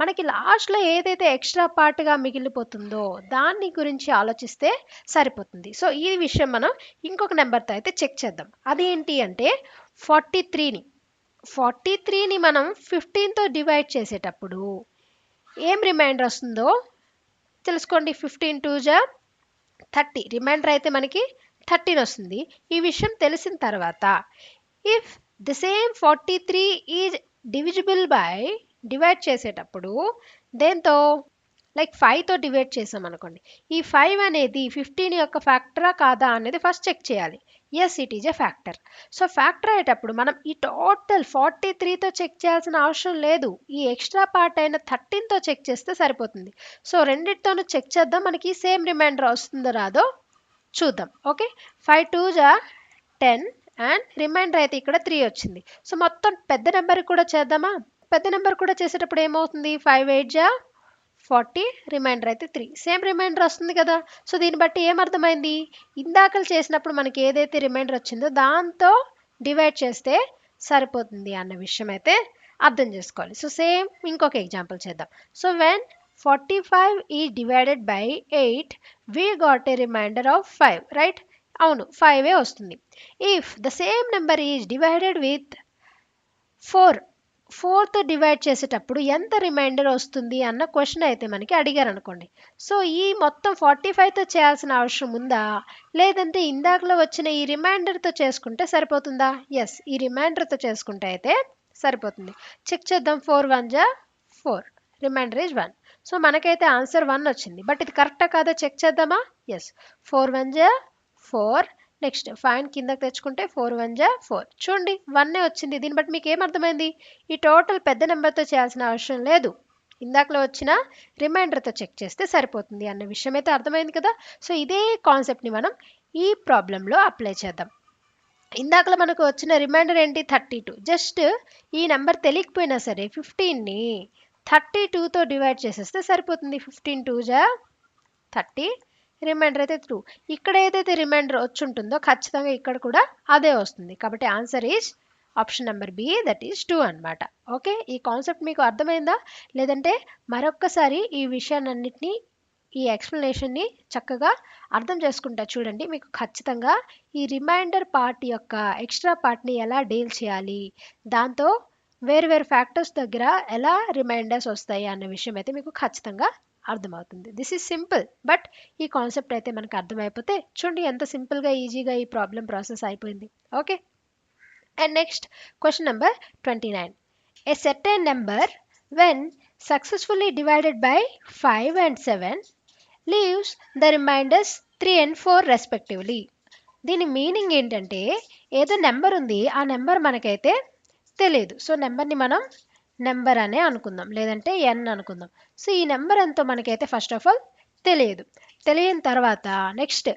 మనకి లాస్ట్లో ఏదైతే ఎక్స్ట్రా పార్ట్గా మిగిలిపోతుందో దాన్ని గురించి ఆలోచిస్తే సరిపోతుంది. సో ఈ విషయం మనం ఇంకొక నెంబర్తో అయితే చెక్ చేద్దాం. అదేంటి అంటే 43ని మనం 15తో డివైడ్ చేసేటప్పుడు ఏం రిమైండర్ వస్తుందో తెలుసుకోండి. 15 2 జా 30, రిమైండర్ అయితే మనకి 13 వస్తుంది. ఈ విషయం తెలిసిన తర్వాత if the same 43 is divisible by divide చేసేటప్పుడు దేంతో లైక్ 5తో డివైడ్ చేసాం అనుకోండి, ఈ 5 అనేది 15 యొక్క ఫ్యాక్టరా కాదా అనేది ఫస్ట్ చెక్ చేయాలి. Yes, it is a factor. So factor అయ్యేటప్పుడు మనం ఈ టోటల్ 43తో చెక్ చేయాల్సిన అవసరం లేదు. ఈ ఎక్స్ట్రా పార్ట్ అయిన 13తో చెక్ చేస్తే సరిపోతుంది. సో రెండింటితోనూ చెక్ చేద్దాం, మనకి సేమ్ రిమైండర్ వస్తుందో రాదో చూద్దాం. ఓకే, 5 2 జా 10 అండ్ రిమైండర్ అయితే ఇక్కడ 3 వచ్చింది. సో మొత్తం పెద్ద నెంబర్ కూడా చేద్దామా? పెద్ద నెంబర్ కూడా చేసేటప్పుడు ఏమవుతుంది? 5 8 జా 40, రిమైండర్ అయితే 3, సేమ్ రిమైండర్ వస్తుంది కదా. సో దీన్ని బట్టి ఏమర్థమైంది? ఇందాకలు చేసినప్పుడు మనకి ఏదైతే రిమైండర్ వచ్చిందో దాంతో డివైడ్ చేస్తే సరిపోతుంది అన్న విషయం అయితే అర్థం చేసుకోవాలి. సో సేమ్ ఇంకొక ఎగ్జాంపుల్ చేద్దాం. So when 45 is divided by 8 we got a remainder of 5, right? అవును, 5 వస్తుంది. If the same number is divided with 4తో డివైడ్ చేసేటప్పుడు ఎంత రిమైండర్ వస్తుంది అన్న క్వశ్చన్ అయితే మనకి అడిగారు అనుకోండి. సో ఈ మొత్తం 45తో చేయాల్సిన అవసరం ఉందా, లేదంటే ఇందాకలో వచ్చిన ఈ రిమైండర్తో చేసుకుంటే సరిపోతుందా? ఎస్, ఈ రిమైండర్తో చేసుకుంటే అయితే సరిపోతుంది. చెక్ చేద్దాం. 4 1 జా 4, రిమైండర్ ఈజ్ 1. సో మనకైతే ఆన్సర్ 1 వచ్చింది. బట్ ఇది కరెక్టా కాదా చెక్ చేద్దామా? ఎస్, 4 1 జా 4. నెక్స్ట్ 5 కిందకి తెచ్చుకుంటే 4 1 జా 4. చూడండి 1 వచ్చింది. దీన్ని బట్టి మీకు ఏమర్థమైంది? ఈ టోటల్ పెద్ద నెంబర్తో చేయాల్సిన అవసరం లేదు, ఇందాకలో వచ్చిన రిమైండర్తో చెక్ చేస్తే సరిపోతుంది అన్న విషయం అయితే అర్థమైంది కదా. సో ఇదే కాన్సెప్ట్ని మనం ఈ ప్రాబ్లంలో అప్లై చేద్దాం. ఇందాకలో మనకు వచ్చిన రిమైండర్ ఏంటి? 32. జస్ట్ ఈ నెంబర్ తెలియకపోయినా సరే 15ని 32తో డివైడ్ చేసేస్తే సరిపోతుంది. 15 2 జా 30, రిమైండర్ అయితే 2. ఇక్కడ ఏదైతే రిమైండర్ వచ్చి ఉంటుందో ఖచ్చితంగా ఇక్కడ కూడా అదే వస్తుంది. కాబట్టి answer is option number B, that is 2 అనమాట. ఓకే, ఈ కాన్సెప్ట్ మీకు అర్థమైందా? లేదంటే మరొక్కసారి ఈ విషయాన్నింటినీ, ఈ ఎక్స్ప్లెనేషన్ని చక్కగా అర్థం చేసుకుంటా చూడండి. మీకు ఖచ్చితంగా ఈ రిమైండర్ పార్ట్ యొక్క ఎక్స్ట్రా పార్ట్ని ఎలా డీల్ చేయాలి, దాంతో వేరు వేరు ఫ్యాక్టర్స్ దగ్గర ఎలా రిమైండర్స్ వస్తాయి అన్న విషయం అయితే మీకు ఖచ్చితంగా అర్థమవుతుంది. దిస్ ఈజ్ సింపుల్, బట్ ఈ కాన్సెప్ట్ అయితే మనకు అర్థమైపోతే చూడండి ఎంత సింపుల్గా ఈజీగా ఈ ప్రాబ్లం ప్రాసెస్ అయిపోయింది. Okay, and next question number 29. A certain number when successfully divided by 5 and 7 leaves the remainders 3 and 4 respectively. దీని మీనింగ్ ఏంటంటే ఏదో నెంబర్ ఉంది, ఆ నెంబర్ మనకైతే తెలియదు. సో నెంబర్ని మనం నెంబర్ అనే అనుకుందాం, లేదంటే ఎన్ అనుకుందాం. సో ఈ నెంబర్ ఎంతో మనకైతే ఫస్ట్ ఆఫ్ ఆల్ తెలియదు. తెలియని తర్వాత నెక్స్ట్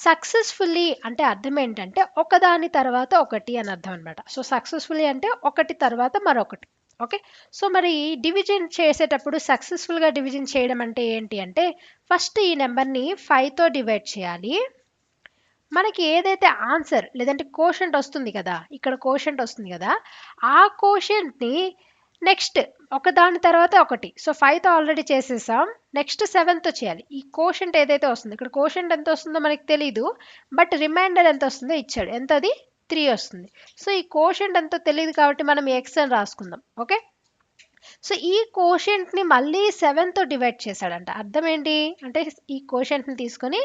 సక్సెస్ఫుల్లీ అంటే అర్థం ఏంటంటే ఒకదాని తర్వాత ఒకటి అని అర్థం అనమాట. సో సక్సెస్ఫుల్లీ అంటే ఒకటి తర్వాత మరొకటి. ఓకే, సో మరి డివిజన్ చేసేటప్పుడు సక్సెస్ఫుల్గా డివిజన్ చేయడం అంటే ఏంటి అంటే ఫస్ట్ ఈ నెంబర్ని 5తో డివైడ్ చేయాలి. మనకి ఏదైతే ఆన్సర్ లేదంటే కోషంట్ వస్తుంది కదా, ఇక్కడ కోషంట్ వస్తుంది కదా, ఆ కోషంట్ని నెక్స్ట్ ఒకదాని తర్వాత ఒకటి. సో 5తో ఆల్రెడీ చేసేసాం, నెక్స్ట్ 7తో చేయాలి. ఈ కోషంట్ ఏదైతే వస్తుంది, ఇక్కడ కోషంట్ ఎంత వస్తుందో మనకి తెలీదు, బట్ రిమైండర్ ఎంత వస్తుందో ఇచ్చాడు. ఎంత? అది 3 వస్తుంది. సో ఈ కోషంట్ ఎంతో తెలియదు కాబట్టి మనం ఎక్స్ అని రాసుకుందాం. ఓకే, సో ఈ కోషంట్ని మళ్ళీ 7తో డివైడ్ చేశాడంట. అర్థం ఏంటి అంటే ఈ కోషంట్ని తీసుకొని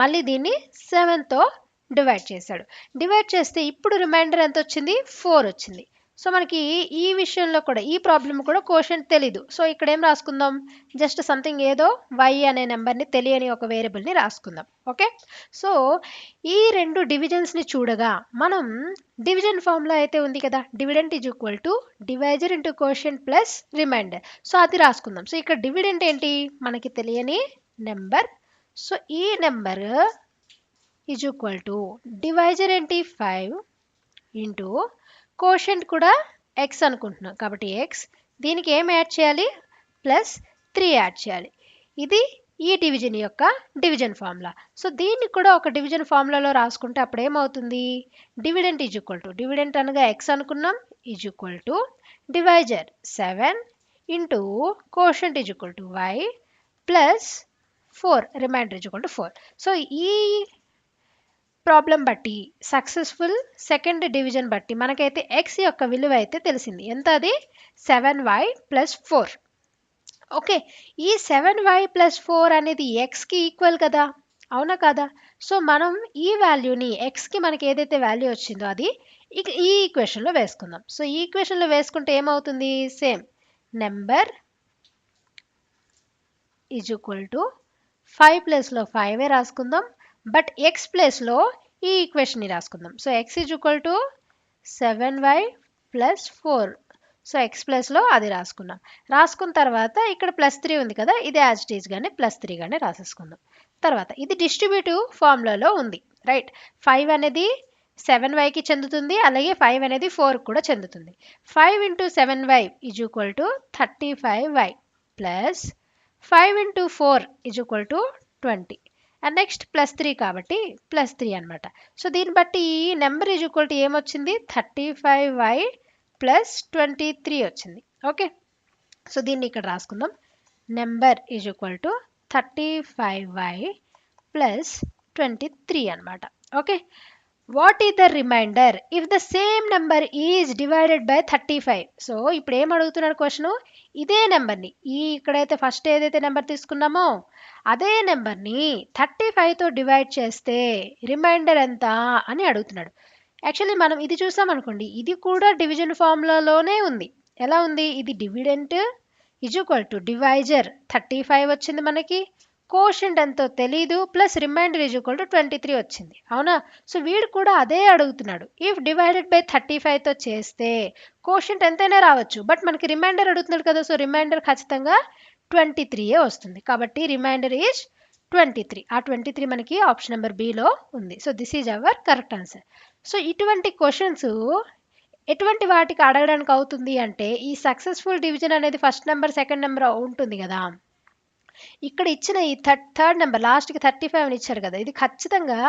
మళ్ళీ దీన్ని 7తో డివైడ్ చేశాడు. డివైడ్ చేస్తే ఇప్పుడు రిమైండర్ ఎంత వచ్చింది? 4 వచ్చింది. సో మనకి ఈ విషయంలో కూడా ఈ ప్రాబ్లం కూడా కోషంట్ తెలీదు. సో ఇక్కడ ఏం రాసుకుందాం? జస్ట్ సంథింగ్ ఏదో y అనే నెంబర్ని తెలియని ఒక వేరియబుల్ని రాసుకుందాం. ఓకే, సో ఈ రెండు డివిజన్స్ని చూడగా మనం డివిజన్ ఫార్ములా అయితే ఉంది కదా, dividend is equal to divisor into quotient plus remainder. So అది రాసుకుందాం. సో ఇక్కడ డివిడెంట్ ఏంటి? మనకి తెలియని నెంబర్. సో ఈ number is equal to divisor ఏంటి? 5 ఇంటూ కోషంట్ కూడా ఎక్స్ అనుకుంటున్నాం కాబట్టి ఎక్స్, దీనికి ఏం యాడ్ చేయాలి? ప్లస్ 3 యాడ్ చేయాలి. ఇది ఈ డివిజన్ యొక్క డివిజన్ ఫార్ములా. సో దీన్ని కూడా ఒక డివిజన్ ఫార్ములాలో రాసుకుంటే అప్పుడు ఏమవుతుంది? Dividend is equal to, dividend అనగా ఎక్స్ అనుకున్నాం, is equal to divisor 7 into quotient is equal to y plus 4, remainder is equal to 4. So ఈ ప్రాబ్లం బట్టి సక్సెస్ఫుల్ సెకండ్ డివిజన్ బట్టి మనకైతే ఎక్స్ యొక్క విలువ అయితే తెలిసింది. ఎంత? అది 7y ప్లస్ 4. ఓకే, ఈ 7y ప్లస్ 4 అనేది ఎక్స్కి ఈక్వల్ కదా, అవునా కదా? సో మనం ఈ వాల్యూని ఎక్స్కి మనకి ఏదైతే వాల్యూ వచ్చిందో అది ఈ ఈక్వేషన్లో వేసుకుందాం. సో ఈ ఈక్వేషన్లో వేసుకుంటే ఏమవుతుంది? Same number is equal to 5 ప్లేస్లో 5 రాసుకుందాం, బట్ ఎక్స్ ప్లేస్లో ఈ ఈక్వేషన్ని రాసుకుందాం. So x is equal to 7y plus 4. So x ప్లస్లో అది రాసుకున్నాం. రాసుకున్న తర్వాత ఇక్కడ ప్లస్ 3 ఉంది కదా, ఇది యాజ్ ఇట్ ఈజ్ గానే ప్లస్ 3 గానే రాసేసుకుందాం. తర్వాత ఇది డిస్ట్రిబ్యూటివ్ ఫార్ములాలో ఉంది, రైట్? 5 అనేది 7yకి చెందుతుంది, అలాగే 5 అనేది 4 కూడా చెందుతుంది. 5 into 7y is equal to 35y plus 5 into 4 is equal to 20. And next plus 3 కాబట్టి ప్లస్ 3 అనమాట. సో దీన్ని బట్టి ఈ నెంబర్ ఈజ్ ఈక్వల్ టు ఏమొచ్చింది? 35y ప్లస్ 23 వచ్చింది. ఓకే, సో దీన్ని ఇక్కడ రాసుకుందాం. Number is equal to 35y plus 23 అనమాట. Okay, what is the remainder if the same number is divided by 35? So ఇప్పుడు ఏం అడుగుతున్నాడు క్వశ్చన్, ఇదే నెంబర్ని ఇక్కడైతే ఫస్ట్ ఏదైతే నెంబర్ తీసుకున్నామో అదే నెంబర్ని 35తో డివైడ్ చేస్తే రిమైండర్ ఎంత అని అడుగుతున్నాడు. యాక్చువల్లీ మనం ఇది చూసామనుకోండి, ఇది కూడా డివిజన్ ఫార్ములాలోనే ఉంది. ఎలా ఉంది, ఇది dividend is equal to divisor 35 వచ్చింది మనకి, కోషెంట్ ఎంతో తెలీదు, plus remainder is equal to 23 వచ్చింది. అవునా, సో వీడు కూడా అదే అడుగుతున్నాడు. ఇఫ్ డివైడెడ్ బై 35తో చేస్తే కోషెంట్ ఎంతైనా రావచ్చు, బట్ మనకి రిమైండర్ అడుగుతున్నాడు కదా, సో రిమైండర్ ఖచ్చితంగా 23 వస్తుంది. కాబట్టి రిమైండర్ ఈజ్ 23. ఆ 23 మనకి ఆప్షన్ నెంబర్ బిలో ఉంది. So this is our correct answer. So ఇటువంటి క్వశ్చన్స్ ఎటువంటి వాటికి అడగడానికి అవుతుంది అంటే, ఈ సక్సెస్ఫుల్ డివిజన్ అనేది ఫస్ట్ నెంబర్ సెకండ్ నెంబర్ ఉంటుంది కదా, ఇక్కడ ఇచ్చిన ఈ థర్డ్ నెంబర్ లాస్ట్కి 35 ఇచ్చారు కదా, ఇది ఖచ్చితంగా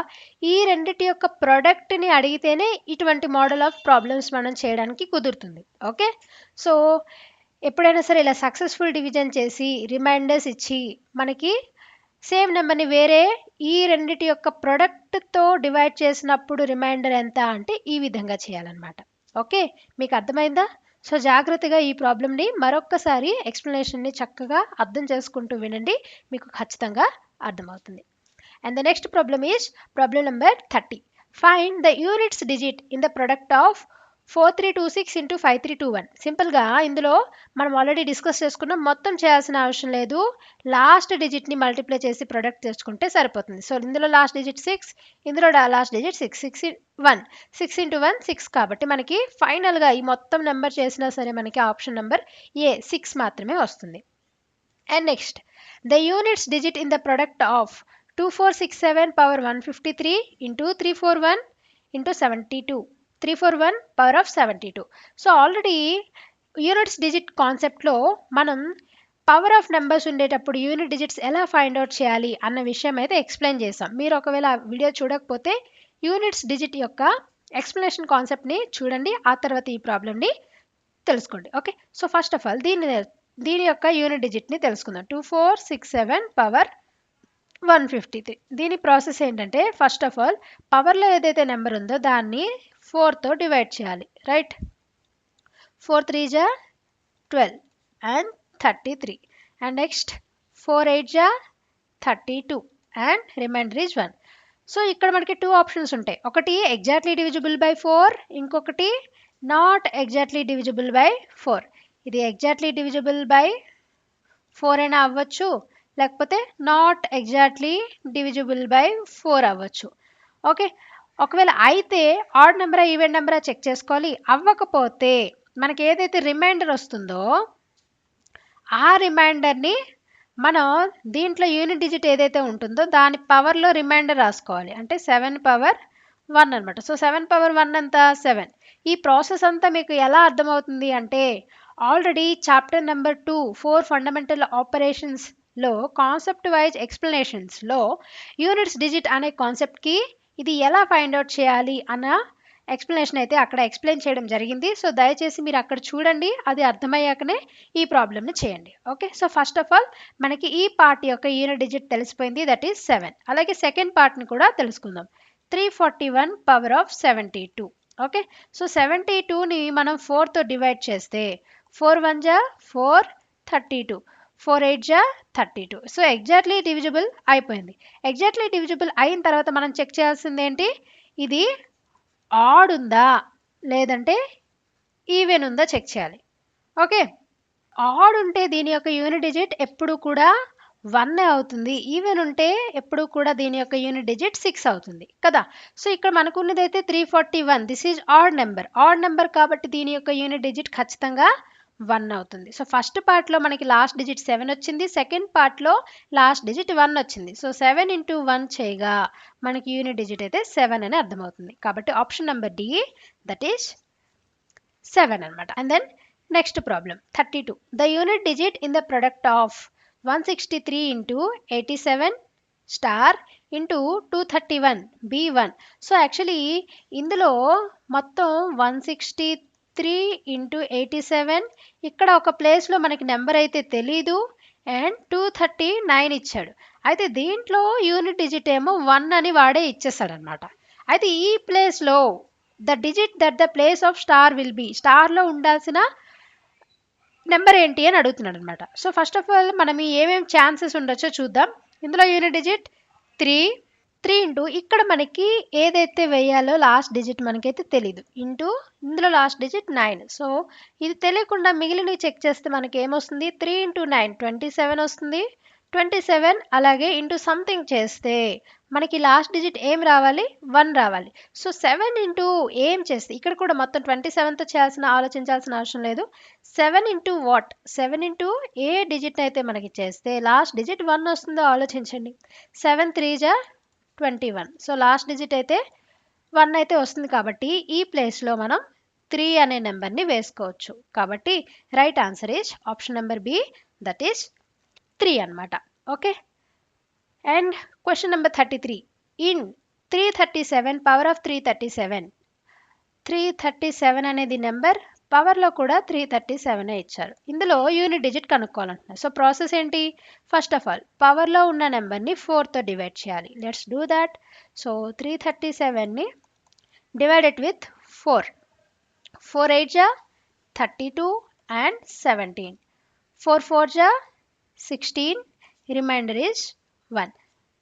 ఈ రెండిటి యొక్క ప్రొడక్ట్ని అడిగితేనే ఇటువంటి మోడల్ ఆఫ్ ప్రాబ్లమ్స్ మనం చేయడానికి కుదురుతుంది. ఓకే, సో ఎప్పుడైనా సరే ఇలా సక్సెస్ఫుల్ డివిజన్ చేసి రిమైండర్స్ ఇచ్చి మనకి సేమ్ నెంబర్ని వేరే ఈ రెండిటి యొక్క ప్రొడక్ట్తో డివైడ్ చేసినప్పుడు రిమైండర్ ఎంత అంటే ఈ విధంగా చేయాలన్నమాట. ఓకే, మీకు అర్థమైందా? సో జాగ్రత్తగా ఈ ప్రాబ్లమ్ని మరొక్కసారి ఎక్స్ప్లెనేషన్ని చక్కగా అర్థం చేసుకుంటూ వినండి, మీకు ఖచ్చితంగా అర్థమవుతుంది. And the next problem is problem number 30. Find the units digit in the product of 4326 into 5321. సింపుల్గా ఇందులో మనం ఆల్రెడీ డిస్కస్ చేసుకున్నాం, మొత్తం చేయాల్సిన అవసరం లేదు, లాస్ట్ డిజిట్ని మల్టిప్లై చేసి ప్రొడక్ట్ తెచ్చుకుంటే సరిపోతుంది. సో ఇందులో లాస్ట్ డిజిట్ 6, ఇందులో లాస్ట్ డిజిట్ 6, 6 ఇంటూ 1 6, కాబట్టి మనకి ఫైనల్గా ఈ మొత్తం నెంబర్ చేసినా సరే మనకి ఆప్షన్ నెంబర్ ఏ 6 మాత్రమే వస్తుంది. And next the units digit in the product of 2467 power 153 into 341 into 72, 341 power of 72. So already units digit కాన్సెప్ట్లో మనం పవర్ ఆఫ్ నెంబర్స్ ఉండేటప్పుడు యూనిట్ డిజిట్స్ ఎలా ఫైండ్ అవుట్ చేయాలి అన్న విషయం అయితే ఎక్స్ప్లెయిన్ చేసాం. మీరు ఒకవేళ ఆ వీడియో చూడకపోతే యూనిట్స్ డిజిట్ యొక్క ఎక్స్ప్లెనేషన్ కాన్సెప్ట్ని చూడండి, ఆ తర్వాత ఈ ప్రాబ్లమ్ని తెలుసుకోండి. Okay, so first of all దీని యొక్క యూనిట్ డిజిట్ని తెలుసుకుందాం. 2467 పవర్ 153. దీని ప్రాసెస్ ఏంటంటే, ఫస్ట్ ఆఫ్ ఆల్ పవర్లో ఏదైతే నెంబర్ ఉందో దాన్ని 4తో డివైడ్ చేయాలి, రైట్? 4 3 జా 12 అండ్ 33, అండ్ నెక్స్ట్ 4 8 జా 32 అండ్ రిమైండర్ ఈజ్ 1. సో ఇక్కడ మనకి 2 ఆప్షన్స్ ఉంటాయి, ఒకటి ఎగ్జాక్ట్లీ డివిజిబుల్ బై 4, ఇంకొకటి నాట్ ఎగ్జాక్ట్లీ డివిజిబుల్ బై 4. ఇది ఎగ్జాక్ట్లీ డివిజిబుల్ బై 4 అయినా అవ్వచ్చు, లేకపోతే నాట్ ఎగ్జాక్ట్లీ డివిజిబుల్ బై 4 అవ్వచ్చు. ఓకే, ఒకవేళ అయితే ఆడ్ నెంబరా ఈవెన్ నెంబరా చెక్ చేసుకోవాలి. అవ్వకపోతే మనకి ఏదైతే రిమైండర్ వస్తుందో ఆ రిమైండర్ని మనం దీంట్లో యూనిట్ డిజిట్ ఏదైతే ఉంటుందో దాని పవర్లో రిమైండర్ రాసుకోవాలి, అంటే 7 పవర్ 1 అనమాట. సో 7 పవర్ 1 ఎంత 7. ఈ ప్రాసెస్ అంతా మీకు ఎలా అర్థమవుతుంది అంటే, ఆల్రెడీ చాప్టర్ నెంబర్ 2 4 ఫండమెంటల్ ఆపరేషన్స్లో కాన్సెప్ట్ వైజ్ ఎక్స్ప్లెనేషన్స్లో యూనిట్స్ డిజిట్ అనే కాన్సెప్ట్కి ఇది ఎలా ఫైండ్ అవుట్ చేయాలి అన్న ఎక్స్ప్లెనేషన్ అయితే అక్కడ ఎక్స్ప్లెయిన్ చేయడం జరిగింది. సో దయచేసి మీరు అక్కడ చూడండి, అది అర్థమయ్యాకనే ఈ ప్రాబ్లమ్ని చేయండి. Okay, so first of all మనకి ఈ పార్ట్ యొక్క యూనిట్ డిజిట్ తెలిసిపోయింది, దట్ ఈస్ 7. అలాగే సెకండ్ పార్ట్ని కూడా తెలుసుకుందాం, 341 పవర్ ఆఫ్ 72. ఓకే, సో 72ని మనం 4తో డివైడ్ చేస్తే 4 1 జా 4, 32, 4 8 జా 32. సో ఎగ్జాక్ట్లీ డివిజిబుల్ అయిపోయింది. ఎగ్జాక్ట్లీ డివిజిబుల్ అయిన తర్వాత మనం చెక్ చేయాల్సింది ఏంటి, ఇది ఆడ్ ఉందా లేదంటే ఈవెన్ ఉందా చెక్ చేయాలి. ఓకే, ఆడ్ ఉంటే దీని యొక్క యూనిట్ డిజిట్ ఎప్పుడు కూడా 1 అవుతుంది, ఈవెన్ ఉంటే ఎప్పుడు కూడా దీని యొక్క యూనిట్ డిజిట్ 6 అవుతుంది కదా. సో ఇక్కడ మనకున్నది అయితే 341, దిస్ ఈజ్ ఆడ్ నెంబర్ కాబట్టి దీని యొక్క యూనిట్ డిజిట్ ఖచ్చితంగా 1 అవుతుంది. సో ఫస్ట్ పార్ట్లో మనకి లాస్ట్ డిజిట్ 7 వచ్చింది, సెకండ్ పార్ట్లో లాస్ట్ డిజిట్ 1 వచ్చింది. సో 7 ఇంటూ 1 చేయగా మనకి యూనిట్ డిజిట్ అయితే 7 అని అర్థమవుతుంది. కాబట్టి option number D, that is 7 అనమాట. And then next problem 32. The unit digit in the product of 163 into 87 star into 231 B1. So actually ఇందులో మొత్తం 163 3 ఇంటూ 87. ఇక్కడ ఒక ప్లేస్లో మనకి నెంబర్ అయితే తెలీదు అండ్ 239 ఇచ్చాడు. అయితే దీంట్లో యూనిట్ డిజిట్ ఏమో 1 అని వాడే ఇచ్చేసాడు అనమాట. అయితే ఈ ప్లేస్లో the digit that the place of star will be, స్టార్లో ఉండాల్సిన నెంబర్ ఏంటి అని అడుగుతున్నాడు అనమాట. సో ఫస్ట్ ఆఫ్ ఆల్ మనం ఏమేమి ఛాన్సెస్ ఉండొచ్చో చూద్దాం. ఇందులో యూనిట్ డిజిట్ 3 ఇంటూ ఇక్కడ మనకి ఏదైతే వేయాలో లాస్ట్ డిజిట్ మనకైతే తెలీదు, ఇంటూ ఇందులో లాస్ట్ డిజిట్ 9. సో ఇది తెలియకుండా మిగిలినవి చెక్ చేస్తే మనకి ఏమొస్తుంది, 3 ఇంటూ 9 27 వస్తుంది. 27 అలాగే ఇంటూ సంథింగ్ చేస్తే మనకి లాస్ట్ డిజిట్ ఏం రావాలి, 1 రావాలి. సో 7 ఇంటూ ఏం చేస్తే ఇక్కడ కూడా మొత్తం 27తో ఆలోచించాల్సిన అవసరం లేదు. 7 into what, 7 into A digit అయితే మనకి చేస్తే లాస్ట్ డిజిట్ 1 వస్తుందో ఆలోచించండి. 7 3 జా 21. సో లాస్ట్ డిజిట్ అయితే 1 అయితే వస్తుంది. కాబట్టి ఈ ప్లేస్లో మనం 3 అనే నెంబర్ని వేసుకోవచ్చు. కాబట్టి right answer is option number B, that is 3 అనమాట. Okay. And question number 33. In 337 power of 337, 337 అనేది నెంబర్, పవర్లో కూడా 337 ఇచ్చారు. ఇందులో యూనిట్ డిజిట్ కనుక్కోవాలంటున్నారు. సో ప్రాసెస్ ఏంటి, ఫస్ట్ ఆఫ్ ఆల్ పవర్లో ఉన్న నెంబర్ని 4తో డివైడ్ చేయాలి. Let's do that. సో 337ని డివైడెడ్ విత్ 4. 4 8 జా 32 అండ్ 17. 4 4 జా 16, రిమైండర్ ఈజ్ 1.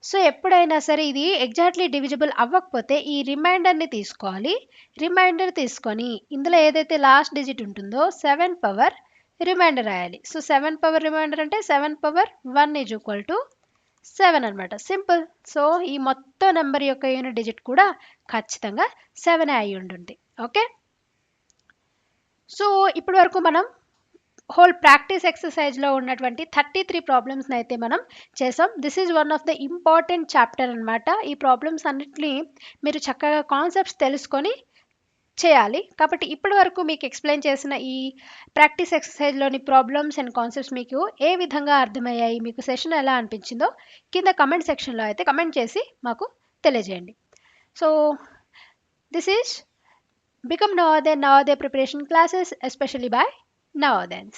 సో ఎప్పుడైనా సరే ఇది ఎగ్జాక్ట్లీ డివిజిబుల్ అవ్వకపోతే ఈ రిమైండర్ని తీసుకోవాలి. రిమైండర్ తీసుకొని ఇందులో ఏదైతే లాస్ట్ డిజిట్ ఉంటుందో 7 పవర్ రిమైండర్ రాయాలి. సో 7 పవర్ రిమైండర్ అంటే 7 పవర్ 1 ఈజ్ ఈక్వల్ టు 7 అనమాట. సింపుల్. సో ఈ మొత్తం నెంబర్ యొక్క యూనిట్ డిజిట్ కూడా ఖచ్చితంగా 7 అయి ఉంటుంది. ఓకే. సో ఇప్పటి వరకు మనం హోల్ ప్రాక్టీస్ ఎక్సర్సైజ్లో ఉన్నటువంటి 33 ప్రాబ్లమ్స్ని అయితే మనం చేసాం. This is one of the important chapter అనమాట. ఈ ప్రాబ్లమ్స్ అన్నిటిని మీరు చక్కగా కాన్సెప్ట్స్ తెలుసుకొని చేయాలి. కాబట్టి ఇప్పటి వరకు మీకు ఎక్స్ప్లెయిన్ చేసిన ఈ ప్రాక్టీస్ ఎక్సర్సైజ్లోని ప్రాబ్లమ్స్ అండ్ కాన్సెప్ట్స్ మీకు ఏ విధంగా అర్థమయ్యాయి, మీకు సెషన్ ఎలా అనిపించిందో కింద కమెంట్ సెక్షన్లో అయితే కమెంట్ చేసి మాకు తెలియజేయండి. So this is Become Navodaya Preparation classes, especially by Navodayans.